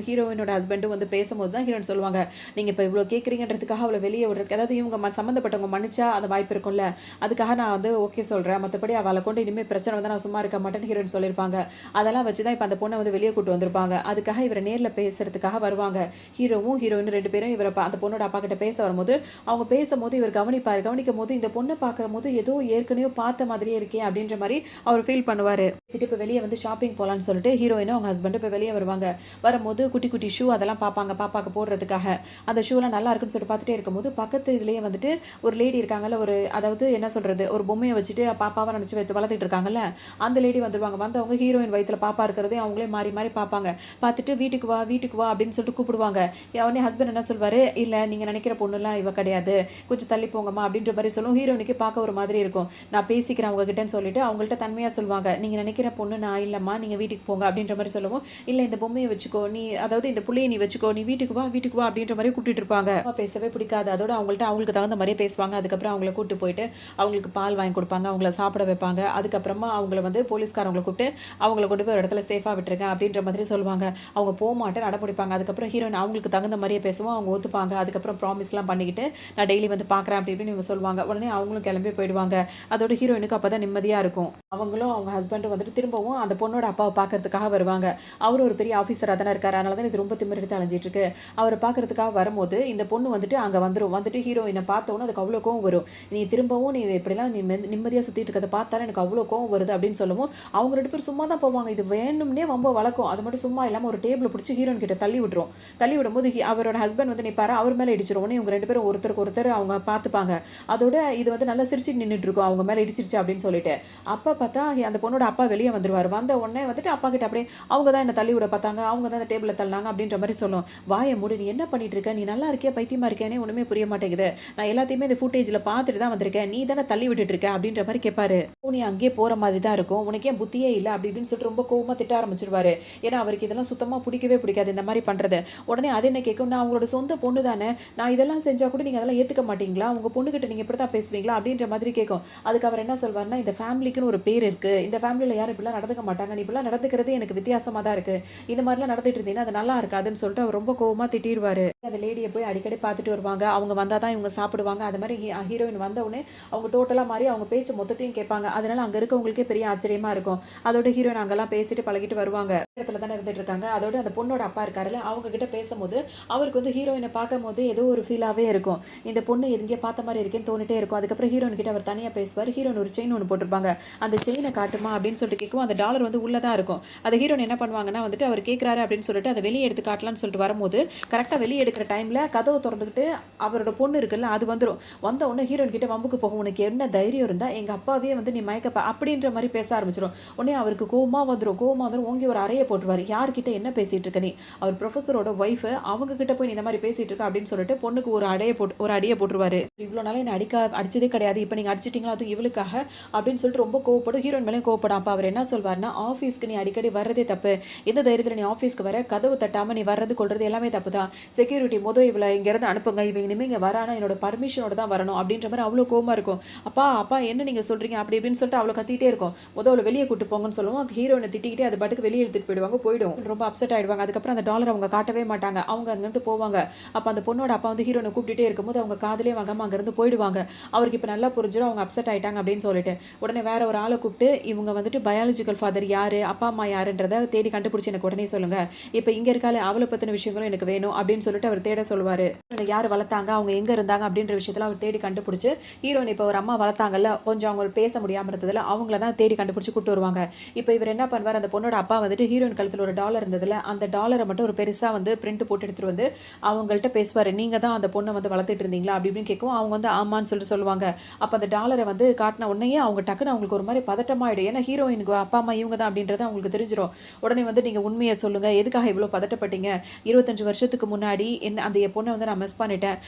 ஹீரோயினோட ஹஸ்பண்டும் வந்து பேசும்போது தான் ஹீரோயின் சொல்லுவாங்க, நீங்க இப்போ இவ்வளோ கேட்குறீங்கன்றதுக்காக அவளை வெளியே விடுறதுக்கு, அதாவது இவங்க சம்மந்தப்பட்டவங்க மன்னிச்சா அந்த வாய்ப்பு இருக்கும்ல, அதுக்காக நான் வந்து ஓகே சொல்றேன், மற்றபடி அவளை கொண்டு இனிமேல் பிரச்சனை வந்து நான் சும்மா இருக்க மாட்டேன்னு ஹீரோயின் சொல்லியிருப்பாங்க. அதெல்லாம் வச்சு தான் இப்போ அந்த பொண்ணை வந்து வெளியே கூட்டு வந்திருப்பாங்க. அதுக்காக இவரை நேரில் பேசுறதுக்காக வருவாங்க. ஹீரோயின் 2 பேரும் இவரை அந்த பொண்ணோட அப்பா கிட்ட பேச வரும்போது அவங்க பேசும்போது இவர் கவனிக்கும் போது இந்த பொண்ணை பார்க்குற போது ஏதோ ஏற்கனவே பார்த்த மாதிரியே இருக்கே அப்படின்ற மாதிரி அவர் ஃபீல் பண்ணுவார். இப்போ வெளியே வந்து ஷாப்பிங் போகலான்னு சொல்லிட்டு ஹீரோயினும் அவங்க ஹஸ்பண்டும் இப்போ வெளியே வருவாங்க. வரும்போது குட்டி ஷூ அதெல்லாம் பார்ப்பாங்க பாப்பாக்கு போடுறதுக்காக. அந்த ஷூலாம் நல்லா இருக்குன்னு சொல்லிட்டு பார்த்துட்டே இருக்கும்போது பக்கத்து இதுலேயே வந்துட்டு ஒரு லேடி இருக்காங்கல்ல, ஒரு அதாவது என்ன சொல்கிறது, ஒரு பொம்மையை வச்சுட்டு பாப்பாவை நினச்சி வளர்த்துட்டு இருக்காங்கல்ல, அந்த லேடி வந்துடுவாங்க. வந்தவங்க ஹீரோயின் வயிற்றுல பாப்பா இருக்கிறதே அவங்களே மாறி பார்ப்பாங்க. பார்த்துட்டு வீட்டுக்கு வா அப்படின்னு சொல்லிட்டு கூப்பிடுவாங்க. உடனே ஹஸ்பண்ட் என்ன சொல்வார், இல்லை நீங்கள் நினைக்கிற பொண்ணுலாம் இவ கிடையாது, கொஞ்சம் தள்ளி போங்கம்மா அப்படின்ற மாதிரி சொல்லும். ஹீரோனுக்கு பார்க்க ஒரு மாதிரி இருக்கும். நான் பேசிக்கிறேன் அவங்ககிட்டன்னு சொல்லிட்டு அவங்கள்ட்ட தன்மையாக சொல்லுவாங்க. நீங்கள் நினைக்கிற பொண்ணு நான் இல்லைம்மா, நீங்கள் வீட்டுக்கு போங்க அப்படின்ற மாதிரி சொல்லுவோம். இல்லை இந்த பொம்மையை வச்சுக்கோ நீ, அதாவது இந்த புள்ளையை நீ வச்சுக்கோ, நீ வீட்டுக்கு வா அப்படின்ற மாதிரி கூப்பிட்டு இருப்பாங்க. பேசவே பிடிக்காது. அதோட அவங்களுக்கு தகுந்த மாதிரியே பேசுவாங்க. அதுக்கப்புறம் அவங்கள கூப்பிட்டு போயிட்டு அவங்களுக்கு பால் வாங்கி கொடுப்பாங்க, அவங்கள சாப்பிட வைப்பாங்க. அதுக்கப்புறமா அவங்கள வந்து போலீஸ்காரவங்களை கூப்பிட்டு அவங்கள கொண்டு போய் ஒரு இடத்துல சேஃபாக விட்டுருங்க விடுங்க அப்படின்ற மாதிரி சொல்லுவாங்க. அவங்க போமாட்டேன்னு அடம்பிடிப்பாங்க. அதுக்கப்புறம் ஹீரோயின் அவங்களுக்கு தகுந்த மாதிரியே பேசுவோம். அவங்க ஒத்துப்பாங்க. அதுக்கப்புறம் ப்ராமிஸ்லாம் பண்ணிக்கிட்டு நான் டெய்லி வந்து பார்க்குறேன் அப்படி இப்படின்னு இவங்க சொல்லுவாங்க. உடனே அவங்களும் கிளம்பி போயிடுவாங்க. அதோட ஹீரோயினுக்கு அப்போ தான் நிம்மதியாக இருக்கும். அவங்களும் அவங்க ஹஸ்பண்டும் வந்துட்டு திரும்பவும் அந்த பொண்ணோட அப்பாவை பார்க்கறதுக்காக வருவாங்க. அவரும் ஒரு பெரிய ஆஃபீஸராக தானே இருக்காரு. அதனால தான் இது ரொம்ப திமிரெடுத்து அலைஞ்சிட்டு இருக்கு. அவரை பார்க்கறதுக்காக வரும்போது இந்த பொண்ணு வந்துட்டு அங்கே வந்துடும். வந்துட்டு ஹீரோயினை பார்த்தோன்னே அதுக்கு அவ்வளோ கோவம் வரும். நீ திரும்பவும் நீ இப்படிலாம் நீ நிம்மதியாக சுற்றிட்டு இருக்கிறத பார்த்தாலும் எனக்கு அவ்வளோ கோவம் வருது அப்படின்னு சொல்லவும் அவங்க 2 பேரும் சும்மா தான் போவாங்க. இது வேணும்னே ரொம்ப வழக்கம். அது மட்டும் சும்மா இல்லாமல் ஒரு டேபிளை பிடிச்சி ஹீரோயின் கிட்ட தள்ளி விட்டுரும். தள்ளி விடும்போது அவரோட ஹஸ்பண்ட் வந்து நிற்பாரு. அவர் மேலே இடிச்சிரும். உடனே இவங்க 2 பேரும் ஒருத்தருக்கு ஒருத்தர் அவங்க பார்த்துப்பாங்க. அதோட இது வந்து நல்லா சிரிச்சு நின்றுட்டு இருக்கும். அவங்க மேலே இடிச்சிருச்சு அப்படின்னு சொல்லிட்டு அப்போ பார்த்தா அந்த பொண்ணோட அப்பா வெளியே வந்துருவார். வந்த உடனே வந்துட்டு அப்பா கிட்ட அப்படியே அவங்க தான் என்ன தள்ளி விட பார்த்தாங்க, அவங்க தான் அந்த டேபிளை தள்ளினாங்க அப்படின்ற மாதிரி சொல்லும். வாயை மூடு, நீ என்ன பண்ணிட்டு இருக்க, நீ நல்லா இருக்கியா பைத்தியமா இருக்கேனே ஒன்றுமே புரிய மாட்டேங்குது, நான் எல்லாத்தையுமே இந்த ஃபுட்டேஜில் பார்த்துட்டு தான் வந்திருக்கேன், நீ தானே தள்ளி விட்டுட்டு இருக்க அப்படின்ற மாதிரி கேட்பாரு. நீ அங்கேயே போகிற மாதிரி தான் இருக்கும், உனக்கு ஏன் புத்தியே இல்லை அப்படி இப்படின்னு சொல்லிட்டு ரொம்ப கோவமாக திட்ட ஆரம்பிச்சிருவாரு. ஏன்னா அவருக்கு இதெல்லாம் சுத்தமாக பிடிக்கவே பிடிக்காது இந்த மாதிரி பண்ணுறது. உடனே அது என்ன கேட்கும், நான் அவங்களோட சொந்த பொண்ணு தானே, நான் இதெல்லாம் செஞ்சால் கூட நீங்கள் அதெல்லாம் ஏற்றுக்க மாட்டீங்களா, உங்கள் பொண்ணுகிட்ட நீங்கள் இப்படி தான் பேசுவீங்களா அப்படின்ற மாதிரி கேட்கும். அதுக்கு அவர் என்ன சொல்வார்னா, இந்த ஃபேமிலிக்குன்னு ஒரு பேர் இருக்குது, இந்த ஃபேமிலியில் யாரும் இப்படிலாம் நடந்துக்க மாட்டாங்க, நீ இப்படிலாம் நடந்துக்கிறது எனக்கு வித்தியாசமாக தான் இருக்குது, இந்த மாதிரிலாம் நடந்துட்டு இருந்தீங்கன்னா அது நல்லா இருக்காதுன்னு சொல்லிட்டு அவர் ரொம்ப கோவமாக திட்டிடுவார். அந்த லேடியை போய் அடிக்கடி பார்த்துட்டு வருவாங்க. அவங்க வந்தால் தான் இவங்க சாப்பிடுவாங்க. அது மாதிரி ஹீரோயின் வந்தவுடனே அவங்க டோட்டலாக மாதிரி அவங்க பேச்சு மொத்தத்தையும் கேட்பாங்க. அதனால அங்கே இருக்கவங்களுக்கே பெரிய ஆச்சரியமா இருக்கும். அதோட ஹீரோயின் அங்கெல்லாம் பேசிட்டு பழகிட்டு வருவாங்க. இடத்துல தானே இருந்துட்டு இருக்காங்க. அதோட அந்த பொண்ணோட அப்பா இருக்காருல்ல, அவங்க கிட்ட பேசும்போது அவருக்கு வந்து ஹீரோயினை பார்க்கும் போது ஏதோ ஒரு ஃபீலாகவே இருக்கும். இந்த பொண்ணு எங்கேயே பார்த்த மாதிரி இருக்கேன்னு தோணிட்டே இருக்கும். அதுக்கப்புறம் ஹீரோயின் கிட்ட அவர் தனியாக பேசுவார். ஹீரோயின் ஒரு செயின் ஒன்று போட்டிருப்பாங்க. அந்த செயினை காட்டுமா அப்படின்னு சொல்லிட்டு கேட்கும். அந்த டாலர் வந்து உள்ளே தான் இருக்கும். அந்த ஹீரோயின் என்ன பண்ணுவாங்கன்னா வந்துட்டு அவர் கேட்குறாரு அப்படின்னு சொல்லிட்டு அதை வெளியே எடுத்து காட்டலான்னு சொல்லிட்டு வரும்போது கரெக்டாக வெளியே எடுக்கிற டைமில் கதவை திறந்துக்கிட்டு அவரோட பொண்ணு இருக்குல்ல அது வந்துடும். வந்த உடனே ஹீரோயின் கிட்ட வம்புக்கு போகும். உனக்கு என்ன தைரியம் இருந்தால் எங்கள் அப்பாவே வந்து நீ மயக்கப்ப அப்படின்ற மாதிரி பேச ஆரம்பிச்சிடும். உடனே அவருக்கு கோவமாக வந்துடும். ஓங்கி ஒரு அறையை போட்டுருவார். யார்கிட்ட என்ன பேசிகிட்டு இருக்க நீ, அவர் ப்ரொஃபஸரோட ஒய்ஃபு, அவங்க கிட்ட போய் நீ இந்த மாதிரி பேசிகிட்டு இருக்க அப்படின்னு சொல்லிட்டு பொண்ணுக்கு ஒரு அடியை போட்டுருவாரு. இவ்வளோ நாளே என்ன அடிச்சதே கிடையாது, இப்போ நீங்கள் அடிச்சிட்டிங்களா அது இவளுக்காக அப்படின்னு சொல்லிட்டு ரொம்ப கோவப்படும். ஹீரோயின் மேலே கோவப்படும். அப்போ அவர் என்ன சொல்வார்னா, ஆஃபீஸ்க்கு நீ அடிக்கடி வர்றதே தப்பு, எந்த தைரியத்தில் நீ ஆஃபீஸ்க்கு வர, கதவு தட்டாமல் நீ வர்றது கொள்றது எல்லாமே தப்பு தான், செக்யூரிட்டி இவளை இங்கேருந்து அனுப்புங்க, இவங்க இனிமேல் இங்கே வரானா என்னோட பர்மிஷனோட தான் வரணும் அப்படின்ற மாதிரி அவ்வளோ கோவமாக இருக்கும். அப்பா என்ன நீங்கள் சொல்கிறீங்க அப்படி இப்படின்னு சொல்லிட்டு அவ்வளோ கத்திட்டே இருக்கும். அவளை வெளியே கூட்டு போங்கன்னு சொல்லுவோம். ஹீரோயினை திட்டிக்கிட்டே அது பாட்டுக்கு வெளியே எடுத்துகிட்டு போயிடும். ரொம்ப அப்செட் ஆகிடுவாங்க. அதுக்கப்புறம் அந்த டாலர் அவங்க காட்டவே மாட்டாங்க. அவங்க அங்கேருந்து போவாங்க. அப்போ அந்த பொண்ணோட அப்பா வந்து ஹீரோனை கூப்பிட்டுட்டே இருக்கும்போது அவங்க காதலே வாங்காமல் அங்கேருந்து போயிடுவாங்க. அவருக்கு இப்போ நல்லா புரிஞ்சிடும் அவங்க அப்செட் ஆகிட்டாங்க அப்படின்னு சொல்லிட்டு உடனே வேற ஒரு ஆளை கூப்பிட்டு இவங்க வந்துட்டு பயாலஜிக்கல் ஃபாதர் யார், அப்பா அம்மா யாருன்றதை தேடி கண்டுபிடிச்சி எனக்கு உடனே சொல்லுங்கள், இப்போ இங்கே இருக்காலே அவளை பற்றின விஷயங்களும் எனக்கு வேணும் அப்படின்னு சொல்லிட்டு அவர் தேட சொல்லுவார். யார் வளர்த்தாங்க, அவங்க எங்கே இருந்தாங்க அப்படின்ற விஷயத்தில் அவர் தேடி கண்டுபிடிச்சி ஹீரோயின் இப்போ ஒரு அம்மா வளர்த்தாங்கல்ல, கொஞ்சம் அவங்க பேச முடியாமல் இருந்ததில் அவங்கள தான் தேடி கண்டுபிடிச்சி கூட்டு வருவாங்க. இப்போ இவர் என்ன பண்ணுவார், அந்த பொண்ணோட அப்பா வந்துட்டு ஹீரோயின் கழுத்தில் ஒரு டாலர் இருந்ததில் அந்த டாலரை மட்டும் ஒரு பெருசாக வந்து பிரிண்ட் போட்டு எடுத்துகிட்டு வந்து அவங்கள்ட்ட பேசுவார். நீங்கள் தான் அந்த பொண்ணை வந்து வளர்த்துட்டு இருந்தீங்களா அப்படி இப்படின்னு கேட்கும். அவங்க வந்து ஆமான்னு சொல்லிட்டு சொல்லுவாங்க. அப்போ அந்த டாலரை வந்து காட்டின உடனே அவங்க டக்குன்னு அவங்களுக்கு ஒரு மாதிரி பதட்டமாயிடும். ஏன்னா ஹீரோயினுக்கு அப்பா அம்மா இவங்க தான் அப்படின்றது அவங்களுக்கு தெரிஞ்சிடும். உடனே வந்து நீங்கள் உண்மையை சொல்லுங்கள், எதுக்காக இவ்வளோ பதட்டப்பட்டீங்க, 25 வருஷத்துக்கு முன்னாடி என்ன அந்த பொண்ணை வந்து நான் மிஸ் பண்ணிட்டேன்,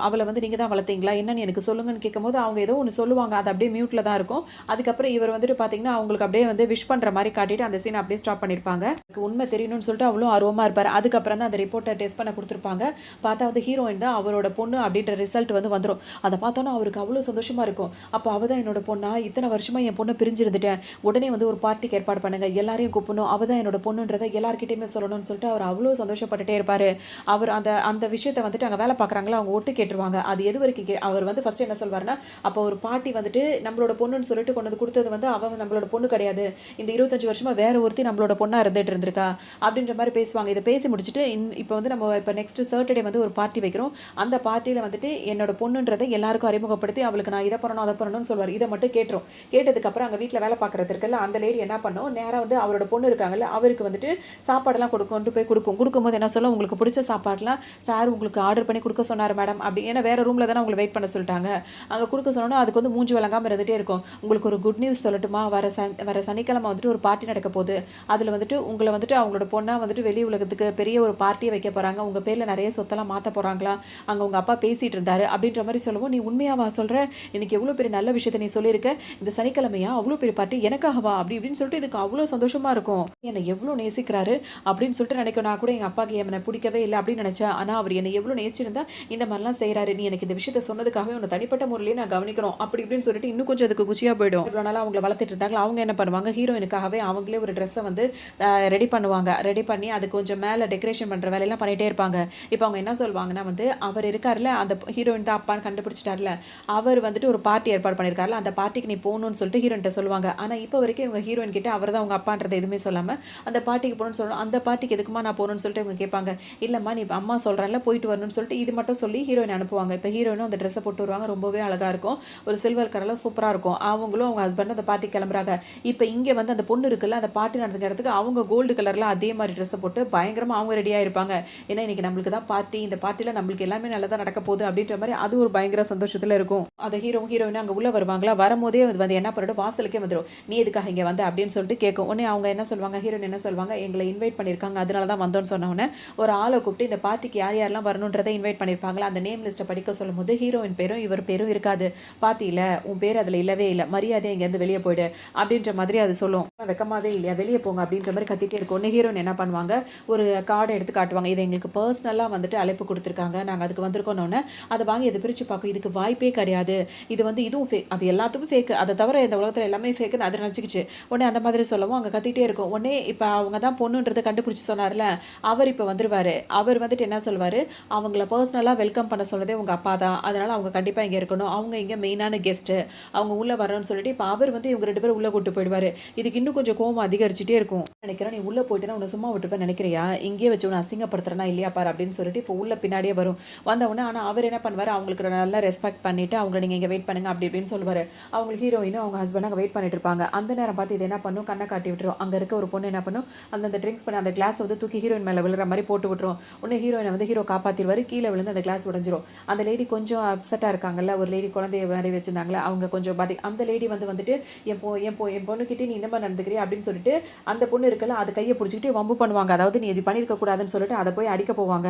அவளை வந்து நீங்கள் தான் வளர்த்தீங்களா என்னன்னு எனக்கு சொல்லுங்கன்னு கேட்கும்போது அவங்க ஏதோ ஒன்று சொல்லுவாங்க. அது அப்படியே மியூட்டில் தான் இருக்கும். அதுக்கப்புறம் இவர் வந்துட்டு பார்த்தீங்கன்னா அவங்களுக்கு அப்படியே வந்து விஷ் பண்ணுற மாதிரி காட்டிட்டு அந்த சீனை அப்படியே ஸ்டாப் பண்ணியிருப்பாங்க. உண்மை தெரியணும்னு சொல்லிட்டு அவ்வளோ ஆர்வமாக இருப்பார். அதுக்கப்புறம் தான் அந்த ரிப்போர்ட்டை டெஸ்ட் பண்ண கொடுத்துருப்பாங்க. பார்த்தா வந்து ஹீரோயின் தான் அவரோட பொண்ணு அப்படின்ற ரிசல்ட் வந்து வந்துடும். அதை பார்த்தோன்னா அவருக்கு அவ்வளோ சந்தோஷமாக இருக்கும். அப்போ அவள் தான் என்னோட பொண்ணா, இத்தனை வருஷமாக என் பொண்ணை பிரிஞ்சிருந்துட்டேன், உடனே வந்து ஒரு பார்ட்டிக்கு ஏற்பாடு பண்ணுங்க, எல்லாரையும் கூப்பிடணும், அவள் தான் என்னோட பொண்ணுன்றதை எல்லாருக்கிட்டையுமே சொல்லணும்னு சொல்லிட்டு அவர் அவ்வளோ சந்தோஷப்பட்டுட்டே இருப்பார். அவர் அந்த விஷயத்தை வந்துட்டு அங்கே வேலை பார்க்குறாங்களா அவங்க ஒட்டு கேட்டுருவாங்க. அது எது வரைக்கும் அவர் வந்து ஃபஸ்ட்டு என்ன சொல்வார்னா, அப்போ ஒரு பாட்டி வந்துட்டு நம்மளோட பொண்ணுன்னு சொல்லிட்டு கொண்டு வந்து கொடுத்தது வந்து அவன் நம்மளோட பொண்ணு கிடையாது, இந்த 25 வருஷமாக வேற ஒருத்தி நம்மளோட பொண்ணாக இருந்துட்டு இருந்திருக்கா அப்படின்ற மாதிரி பேசுவாங்க. இதை பேசி முடிச்சுட்டு இப்போ வந்து நம்ம இப்போ நெக்ஸ்ட் சாட்டர்டே வந்து ஒரு பார்ட்டி வைக்கிறோம், அந்த பார்ட்டியில் வந்துட்டு என்னோட பொண்ணுன்றதை எல்லாருக்கும் அறிமுகப்படுத்தி அவளுக்கு நான் இதை பண்ணணும் அதை பண்ணணும்னு சொல்வார். இதை மட்டும் கேட்டுரும். கேட்டதுக்கப்புறம் அங்கே வீட்டில் வேலை பார்க்குறது இருக்குல்ல, அந்த லேடி என்ன பண்ணும், நேராக வந்து அவரோட பொண்ணு இருக்காங்கல்ல அவருக்கு வந்துட்டு சாப்பாடெல்லாம் கொண்டு போய் கொடுக்கும்போது என்ன சொல்ல, உங்களுக்கு பிடிச்ச சாப்பாடுலாம் சார் உங்களுக்கு ஆர்டர் பண்ணி கொடுக்க சொன்னார் மேடம் அப்படி, ஏன்னா வேறு ரூமில் தானே உங்களை வெயிட் பண்ண சொல்லிட்டாங்க, அங்கே கொடுக்க சொன்னோன்னா அதுக்கு வந்து மூஞ்சி வழங்காமல் இருந்துகிட்டே இருக்கும். உங்களுக்கு ஒரு குட் நியூஸ் சொல்லட்டுமா, வர சனிக்கிழமை வந்துட்டு ஒரு பார்ட்டி நடக்க போகுது, அதில் வந்துட்டு உங்களை வந்துட்டு அவங்களோட பொண்ணாக வந்துட்டு வெளி உலகத்துக்கு பெரிய ஒரு பார்ட்டியை வைக்க போகிறாங்க, உங்கள் பேரில் நிறைய சொத்தெல்லாம் மாற்ற போகிறாங்களா, அங்கே உங்கள் அப்பா பேசிகிட்டு இருந்தார் அப்படின்ற மாதிரி சொல்லுவோம். நீ உண்மையாவா சொல்கிற, இன்னைக்கு எவ்வளோ பெரிய நல்ல விஷயத்தை நீ சொல்லியிருக்க, இந்த சனிக்கிழமையா அவ்வளோ பெரிய பார்ட்டி எனக்காகவா அப்படி இப்படின்னு சொல்லிட்டு இதுக்கு அவ்வளோ சந்தோஷமாக இருக்கும். என்னை எவ்வளோ நேசிக்கிறாரு அப்படின்னு சொல்லிட்டு நினைக்கும். நான் கூட எங்கள் அப்பாவுக்கு என்னை பிடிக்கவே இல்லை அப்படின்னு நினச்சேன், ஆனால் அவர் என்னை எவ்வளோ நேசிச்சிருந்தா இந்த மாதிரிலாம் செய்கிறாரு, நீ எனக்கு இந்த விஷயத்தை சொன்னதுக்காகவே உன்னை தனிப்பட்ட முறையிலே நான் கவனிக்கிறோம் அப்படி இப்படின்னு சொல்லிட்டு இன்னும் கொஞ்சம் அதுக்கு குச்சியாக போயிடும். இவ்வளோ நாளாக அவங்களை வளர்த்துட்டு இருந்தாங்க. அவங்க என்ன பண்ணுவாங்க, ஹீரோயினுக்காகவே அவங்களே ஒரு ட்ரெஸ்ஸை வந்து ரெடி பண்ணுவாங்க. ரெடி பண்ணி அது கொஞ்சம் மேல டெக்கரேஷன் பண்ற வேலையெல்லாம் பண்ணிட்டே இருப்பாங்க. இப்ப அவங்க என்ன சொல்வாங்கன்னா வந்து, அவர் இருக்கார்ல, அந்த ஹீரோயின் தான் அப்பான்னு கண்டுபிடிச்சிட்டார்ல, அவர் வந்துட்டு ஒரு பார்ட்டி ஏற்பாடு பண்ணியிருக்கார்ல, அந்த பார்ட்டிக்கு நீ போணும்னு சொல்லிட்டு ஹீரோயின்ட்ட சொல்லுவாங்க. ஆனா இப்ப வரைக்கும் இவங்க ஹீரோயின் கிட்ட அவர் தான் அவங்க அப்பான்றத எதுவுமே சொல்லாம, அந்த பார்ட்டிக்கு போணும்னு சொல்லணும். அந்த பார்ட்டிக்கு எதுக்கும்மா நான் போணும்னு சொல்லிட்டு இவங்க கேட்பாங்க. இல்லம்மா நீ அம்மா சொல்றேன்ல போயிட்டு வரணும்னு சொல்லிட்டு இது மட்டும் சொல்லி ஹீரோயின் அனுப்புவாங்க. இப்ப ஹீரோயினும் அந்த ட்ரெஸ்ஸ போட்டு வருவாங்க. ரொம்பவே அழகா இருக்கும். ஒரு சில்வர் கலர்ல சூப்பரா இருக்கும். அவங்களும் அவங்க ஹஸ்பண்டும் அந்த பார்ட்டிக்கு கிளம்புறாங்க. இப்ப இங்க வந்து அந்த பொண்ணு இருக்குல்ல, அந்த பார்ட்டி நடந்துக்கிற இடத்துக்கு அவங்க கோல்டு கலர்ல அதே மாரி ட்ரெஸ்ஸ போட்டு பயங்கரமா அவங்க ரெடியா இருப்பாங்க. ஏன்னா இன்னைக்கு நம்மளுக்கு தான் பார்ட்டி. இந்த பார்ட்டில நம்மளுக்கு எல்லாமே நல்லதா நடக்க போகுது அப்படின்ற மாரி அது ஒரு பயங்கர சந்தோஷத்துல இருக்கும். அந்த ஹீரோயின் அங்க உள்ள வருவாங்களா, வரும்போதே அது வந்து என்ன பண்ணிடும், வாசலுக்கே வந்துரும். நீ எதுக்காக இங்க வந்த அப்படின்னு சொல்லிட்டு கேட்கும். உடனே அவங்க என்ன சொல்வாங்க, ஹீரோயின் என்ன சொல்வாங்க, எங்களை இன்வைட் பண்ணியிருக்காங்க அதனால தான் வந்தோம்னு சொன்ன உடனே ஒரு ஆளை கூப்பிட்டு இந்த பார்ட்டிக்கு யார் யாரெல்லாம் வரணுன்றதை இன்வைட் பண்ணியிருப்பாங்களா, அந்த நேம் லிஸ்ட்டை படிக்க சொல்லும்போது ஹீரோயின் பேரும் இவர் பேரும் இருக்காது. பாத்தியில உன் பேர் அதுல இல்லவே இல்லை, மரியாதை இங்கேருந்து வெளியே போயிடு அப்படின்ற மாதிரி அது சொல்லும். வெக்கமாவே இல்லையா, வெளியே போங்க அப்படின்ற மாதிரி கத்திட்டே இருக்கும். ஒன்று ஹீரோயின் என்ன பண்ணுவாங்க, ஒரு கார்டை எடுத்து காட்டுவாங்க. இதை எங்களுக்கு பர்சனலாக வந்துட்டு அழைப்பு கொடுத்துருக்காங்க, நாங்கள் அதுக்கு வந்திருக்கோன்னு. அதை வாங்கி அதை பிரித்து பார்க்கும். இதுக்கு வாய்ப்பே கிடையாது, இது வந்து இதுவும் ஃபேக், அது எல்லாத்துக்கும் ஃபேக், அதை தவிர இந்த உலகத்தில் எல்லாமே ஃபேக்குன்னு அதை நினச்சிக்கிச்சு. உடனே அந்த மாதிரி சொல்லவும் அங்கே கத்திட்டே இருக்கும். உடனே இப்போ அவங்க தான் பொண்ணுன்றதை கண்டுபிடிச்சி சொன்னார்ல, அவர் இப்போ வந்துருவார். அவர் வந்துட்டு என்ன சொல்வார், அவங்கள பர்சனலாக வெல்கம் பண்ண சொன்னதே உங்கள் அப்பா தான், அதனால் அவங்க கண்டிப்பாக இங்கே இருக்கணும், அவங்க இங்கே மெயினான கெஸ்ட்டு, அவங்க உள்ளே வரணும்னு சொல்லிட்டு இப்போ அவர் வந்து இவங்க 2 பேரும் உள்ளே கூட்டு போயிடுவார். இதுக்கு இன்னும் கொஞ்சம் கோவம் அதிகரிச்சுட்டே இருக்கும். நினைக்கிறேன் நீ உள்ளே போயிட்டுனா உன்னை சும்மா விட்டுருப்பேன் நினைக்கிறியா, இங்கேயே வச்சு உன்னை அசிங்கப்படுத்துறனா இல்லையா பாரு அப்படின்னு சொல்லிட்டு இப்போ உள்ள பின்னாடியே வரும். வந்தவுடனே ஆனால் அவர் என்ன பண்ணுவார், அவங்களுக்கு நல்லா ரெஸ்பெக்ட் பண்ணிட்டு அவங்களை நீங்கள் இங்கே வெயிட் பண்ணுங்க அப்படி இப்படின்னு சொல்லுவார். அவங்களுக்கு ஹீரோயினும் அவங்க ஹஸ்பண்ட் அங்கே வெயிட் பண்ணிட்டு இருப்பாங்க. அந்த நேரம் பார்த்து இது என்ன பண்ணும், கண்ணை காட்டி விட்டுரும். அங்கே இருக்க ஒரு பொண்ணு என்ன பண்ணும், அந்த ட்ரிங்க்ஸ் பண்ணி அந்த கிளாஸ் வந்து தூக்கி ஹீரோயின் மேலே விழுற மாதிரி போட்டு விட்டுரும். உடனே ஹீரோயினை வந்து ஹீரோ காப்பாற்றிடுவார். கீழே விழுந்து அந்த கிளாஸ் உடஞ்சிரும். அந்த லேடி கொஞ்சம் அப்செட்டாக இருக்காங்கல்ல, ஒரு லேடி குழந்தைய மாதிரி வச்சிருந்தாங்களே, அவங்க கொஞ்சம் அந்த லேடி வந்துட்டு என் பொண்ணுக்கிட்டே நீ இந்த மாதிரி நடந்துக்கிறியா அப்படின்னு சொல்லிட்டு அந்த பொண்ணு இருக்கல அது கையை பிடிச்சிக்கிட்டு வம்பு பண்ணுவாங்க. அதாவது நீ இது பண்ணியிருக்க கூடாதுன்னு சொல்லிட்டு அதை போய் அடிக்க போவாங்க.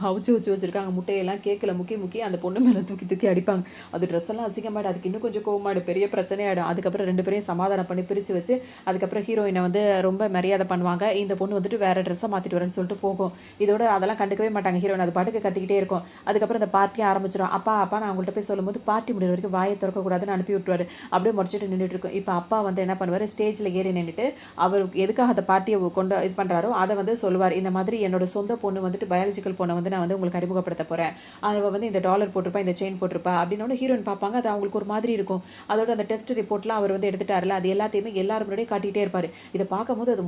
அவிச்சு வச்சிருக்காங்க முட்டையெல்லாம் கேட்கல முக்கி அந்த பொண்ணு மேலே தூக்கி அடிப்பாங்க. அது ட்ரெஸ் எல்லாம் அசிங்கமாடு, அதுக்கு இன்னும் கொஞ்சம் கோவமாடு, பெரிய பிரச்சனையாயிடும். அதுக்கப்புறம் 2 பேரையும் சமாதானம் பண்ணி பிரித்து வச்சு அதுக்கப்புறம் ஹீரோயினை வந்து ரொம்ப மரியாதை பண்ணுவாங்க. இந்த பொண்ணு வந்துட்டு வேற ட்ரெஸ்ஸை மாற்றிட்டு வரேன்னு சொல்லிட்டு போகும். இதோட அதெல்லாம் கண்டுக்கவே மாட்டாங்க. ஹீரோயின் அது பாட்டுக்கு கத்திக்கிட்டே இருக்கும். அதுக்கப்புறம் இந்த பார்ட்டியை ஆரம்பிச்சிடும். அப்பா நான் அவங்கள்ட்ட போய் சொல்லும்போது பார்ட்டி முடிகிற வரைக்கும் வாயை திறக்கக்கூடாதுன்னு அனுப்பி விட்டுருவாரு. அப்படியே முடிச்சுட்டு நின்றுட்டு இருக்கும். இப்போ அப்பா வந்து என்ன பண்ணுவார், ஸ்டேஜில் ஏறி நின்றுட்டு அவர் எதுக்காக அந்த பார்ட்டியை இது பண்ணுறாரோ அதை வந்து சொல்லுவார். இந்த மாதிரி என்னோட சொந்த பொண்ணு வந்துட்டு பயாலஜிக்கல் பொண்ணை வந்து நான் வந்து உங்களுக்கு அறிமுகப்படுத்த போகிறேன், அவள் வந்து இந்த டாலர் போட்டிருப்பா, இந்த செயின் போட்டிருப்பா அப்படின்னு ஹீரோயின் பார்ப்பாங்க. அது அவங்களுக்கு ஒரு மாதிரி இருக்கும். அதோட அந்த டெஸ்ட் ரிப்போர்ட்லாம் அவர் வந்து எடுத்துட்டார்ல, அது எல்லாத்தையுமே எல்லாரும் முன்னாடியே காட்டிகிட்டே இருப்பார். இதை பார்க்கும்போது அது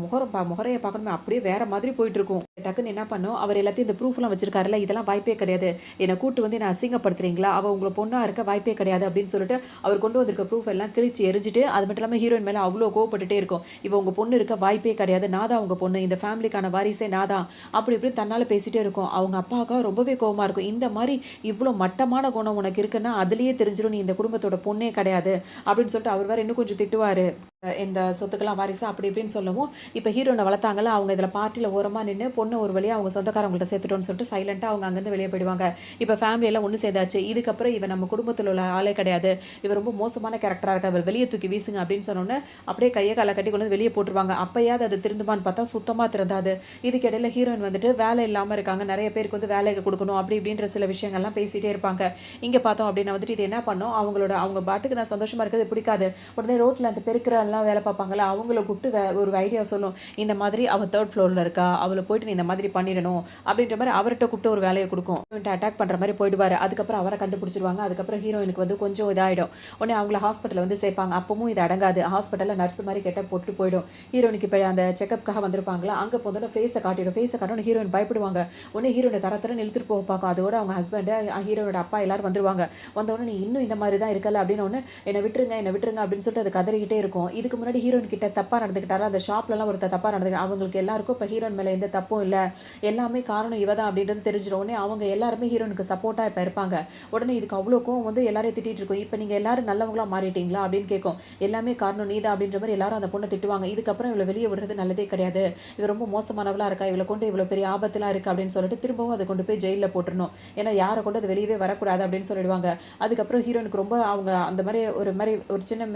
முகரையை பார்க்கணுமே அப்படியே வேற மாதிரி போயிட்டு இருக்கும். டக்குன்னு என்ன பண்ணும், அவர் எல்லாத்தையும் இந்த ப்ரூஃப்லாம் வச்சிருக்காருல்ல, இதெல்லாம் வாய்ப்பே கிடையாது, என்னை கூட்டு வந்து என்ன அசிங்கப்படுத்துறீங்களா, அவள் உங்களை பொண்ணாக இருக்க வாய்ப்பே கிடையாது அப்படின்னு சொல்லிட்டு அவர் கொண்டு வந்திருக்க ப்ரூஃப் எல்லாம் கிழிச்சு எரிஞ்சிட்டு, அது மட்டும் இல்லாமல் ஹீரோயின் மேலே அவ்வளோ கோவப்பட்டுட்டே இருக்கும். இப்போ உங்கள் பொண்ணு இருக்க வாய்ப்பே கிடையாது, நான் தான் உங்கள் பொண்ணு, இந்த ஃபேமிலிக்கான வாரிசே நான் தான் அப்படி இப்படி தன்னால் பேசிகிட்டே இருக்கும். அவங்க அப்பாவுக்காக ரொம்பவே கோவமாக இருக்கும். இந்த மாதிரி இவ்வளோ மட்டமான குணம் உனக்கு இருக்குன்னா அதுலேயே தெரிஞ்சிடும் நீ இந்த குடும்பத்தோட பொண்ணே கிடையாது அப்படின்னு சொல்லிட்டு அவர் வேறு இன்னும் கொஞ்சம் திட்டுவார். இந்த சொத்துக்கெல்லாம் வாரிசு அப்படி இப்படின்னு சொல்லவும் இப்போ ஹீரோனை வளர்த்தாங்களா, அவங்க இதில் பார்ட்டியில் ஓரமாக நின்று பொண்ணு ஒரு வழியாக அவங்க சொந்தக்காரங்கள்ட்ட சேர்த்துட்டோன்னு சொல்லிட்டு சைலண்ட்டாக அவங்க அங்கேருந்து வெளியே போயிடுவாங்க. இப்போ ஃபேமிலியெல்லாம் ஒன்று சேர்ந்தாச்சு. இதுக்கப்புறம் இவன் நம்ம குடும்பத்தில் உள்ள ஆளே கிடையாது, இவர் ரொம்ப மோசமான கேரக்டராக இருக்கா, அவர் வெளியே தூக்கி வீசுங்க அப்படின்னு சொன்னோன்னே அப்படியே கையை காலை கட்டி கொண்டு வெளியே போட்டுருவாங்க. அப்போயாவது அது திருந்துமான்னு பார்த்தா சுத்தமாக திறந்தாது. இதுக்கிடையில் ஹீரோயின் வந்துட்டு வேலை இல்லாமல் இருக்காங்க, நிறைய பேருக்கு வந்து வேலைக்கு கொடுக்கணும் அப்படி இப்படின்ற சில விஷயங்கள்லாம் பேசிகிட்டே இருப்பாங்க. இங்கே பார்த்தோம் அப்படின்னா வந்துட்டு இது என்ன பண்ணும், அவங்க பாட்டுக்கு நான் சந்தோஷமாக இருக்கிறது பிடிக்காது. உடனே ரோட்டில் அந்த பெருக்கிற வேலை பார்ப்பாங்களா, அவங்கள கூப்பிட்டு ஒரு ஐடியா சொல்லும். இந்த மாதிரி அவள் 3rd ஃப்ளோரில் இருக்கா, அவளை போயிட்டு நீ இந்த மாதிரி பண்ணிடணும் அப்படின்ற மாதிரி அவர்கிட்ட கூப்பிட்டு ஒரு வேலையை கொடுக்கும். அட்டாக் பண்ணுற மாதிரி போயிடுவார். அதுக்கப்புறம் அவரை கண்டுபிடிச்சிருவாங்க. அதுக்கப்புறம் ஹீரோயினுக்கு வந்து கொஞ்சம் இதாகிடும். உடனே அவங்கள ஹாஸ்பிட்டலில் வந்து சேர்ப்பாங்க. அப்பவும் இது அடங்காது. ஹாஸ்பிட்டலில் நர்ஸ் மாதிரி கெட்ட போட்டு போயிடும். ஹீரோயினுக்கு இப்போ அந்த செக்கப்புக்காக வந்திருப்பாங்களா, அங்கே போனோட ஃபேஸை காட்டணும். ஹீரோயின் பயப்படுவாங்க. உடனே ஹீரோயினை தரத்தரன்னு இழுத்துட்டு போக பார்க்கும். அதோட அவங்க ஹஸ்பண்டு, ஹீரோனோட அப்பா எல்லாரும் வந்துருவாங்க. வந்தோடனே நீ இன்னும் இந்த மாதிரி தான் இருக்கல அப்படின்னு ஒன்று என்னை விட்டுருங்க அப்படின்னு சொல்லிட்டு அது கதறிக்கிட்டே இருக்கும். இதுக்கு முன்னாடி ஹீரோயின் கிட்ட தப்பாக நடந்துக்கிட்டாரு, அந்த ஷாப்லலாம் ஒருத்தர் தப்பாக நடந்துக்கிட்டு அவங்களுக்கு எல்லாருக்கும் இப்போ ஹீரோயின் மேலே எந்த தப்பும் இல்லை, எல்லாமே காரணம் இவ தான் அப்படின்றது தெரிஞ்சிடும். அவங்க எல்லாருமே ஹீரோனுக்கு சப்போர்ட்டாக இப்போ இருப்பாங்க. உடனே இதுக்கு அவ்வளோக்கும் வந்து எல்லாரையும் திட்டிகிட்டு இருக்கும். இப்போ நீங்கள் எல்லாரும் நல்லவங்களா மாறிட்டீங்களா அப்படின்னு கேட்கும். எல்லாமே காரணம் நீ தான் அப்படின்ற மாதிரி எல்லாரும் அந்த பொண்ணை திட்டுவாங்க. இதுக்கப்புறம் இவளை வெளியே விடுறது நல்லதே கிடையாது, இவ ரொம்ப மோசமானவளாக இருக்கா, இவளை கொண்டு இவ்வளோ பெரிய ஆபத்துலாம் இருக்குது அப்படின்னு சொல்லிட்டு திரும்பவும் அதை கொண்டு போய் ஜெயிலில் போட்டுருணும். ஏன்னா யாரை கொண்டு அது வெளியவே வரக்கூடாது அப்படின்னு சொல்லிடுவாங்க. அதுக்கப்புறம் ஹீரோனுக்கு ரொம்ப அவங்க அந்த மாதிரி ஒரு சின்ன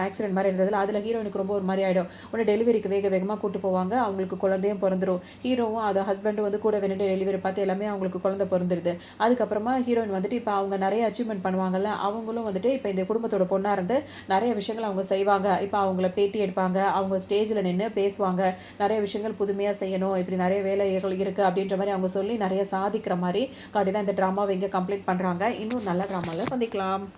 ஆக்சிடென்ட் மாதிரி இருந்ததில் அதில் ஹீரோயினுக்கு ரொம்ப ஒரு மாதிரி ஆகிடும். உடனே டெலிவரிக்கு வேக வேகமாக கூட்டு போவாங்க. அவங்களுக்கு குழந்தையும் பிறந்துரும். ஹீரோவும் அது ஹஸ்பண்டும் வந்து கூட வேணுட்டு டெலிவரி பார்த்து எல்லாமே அவங்களுக்கு குழந்தை பிறந்துருது. அதுக்கப்புறமா ஹீரோயின் வந்துட்டு இப்போ அவங்க நிறைய அச்சீவ்மெண்ட் பண்ணுவாங்கல்ல, அவங்களும் வந்துட்டு இப்போ இந்த குடும்பத்தோட பொண்ணாக இருந்து நிறைய விஷயங்கள் அவங்க செய்வாங்க. இப்போ அவங்கள பேட்டி எடுப்பாங்க, அவங்க ஸ்டேஜில் நின்று பேசுவாங்க, நிறைய விஷயங்கள் புதுமையாக செய்யணும், இப்படி நிறைய வேலைகள் இருக்குது அப்படின்ற மாதிரி அவங்க சொல்லி நிறைய சாதிக்கிற மாதிரி காட்டி தான் இந்த ட்ராமாவை இங்கே கம்ப்ளீட் பண்ணுறாங்க. இன்னும் நல்ல ட்ராமாவில் சந்திக்கலாம்.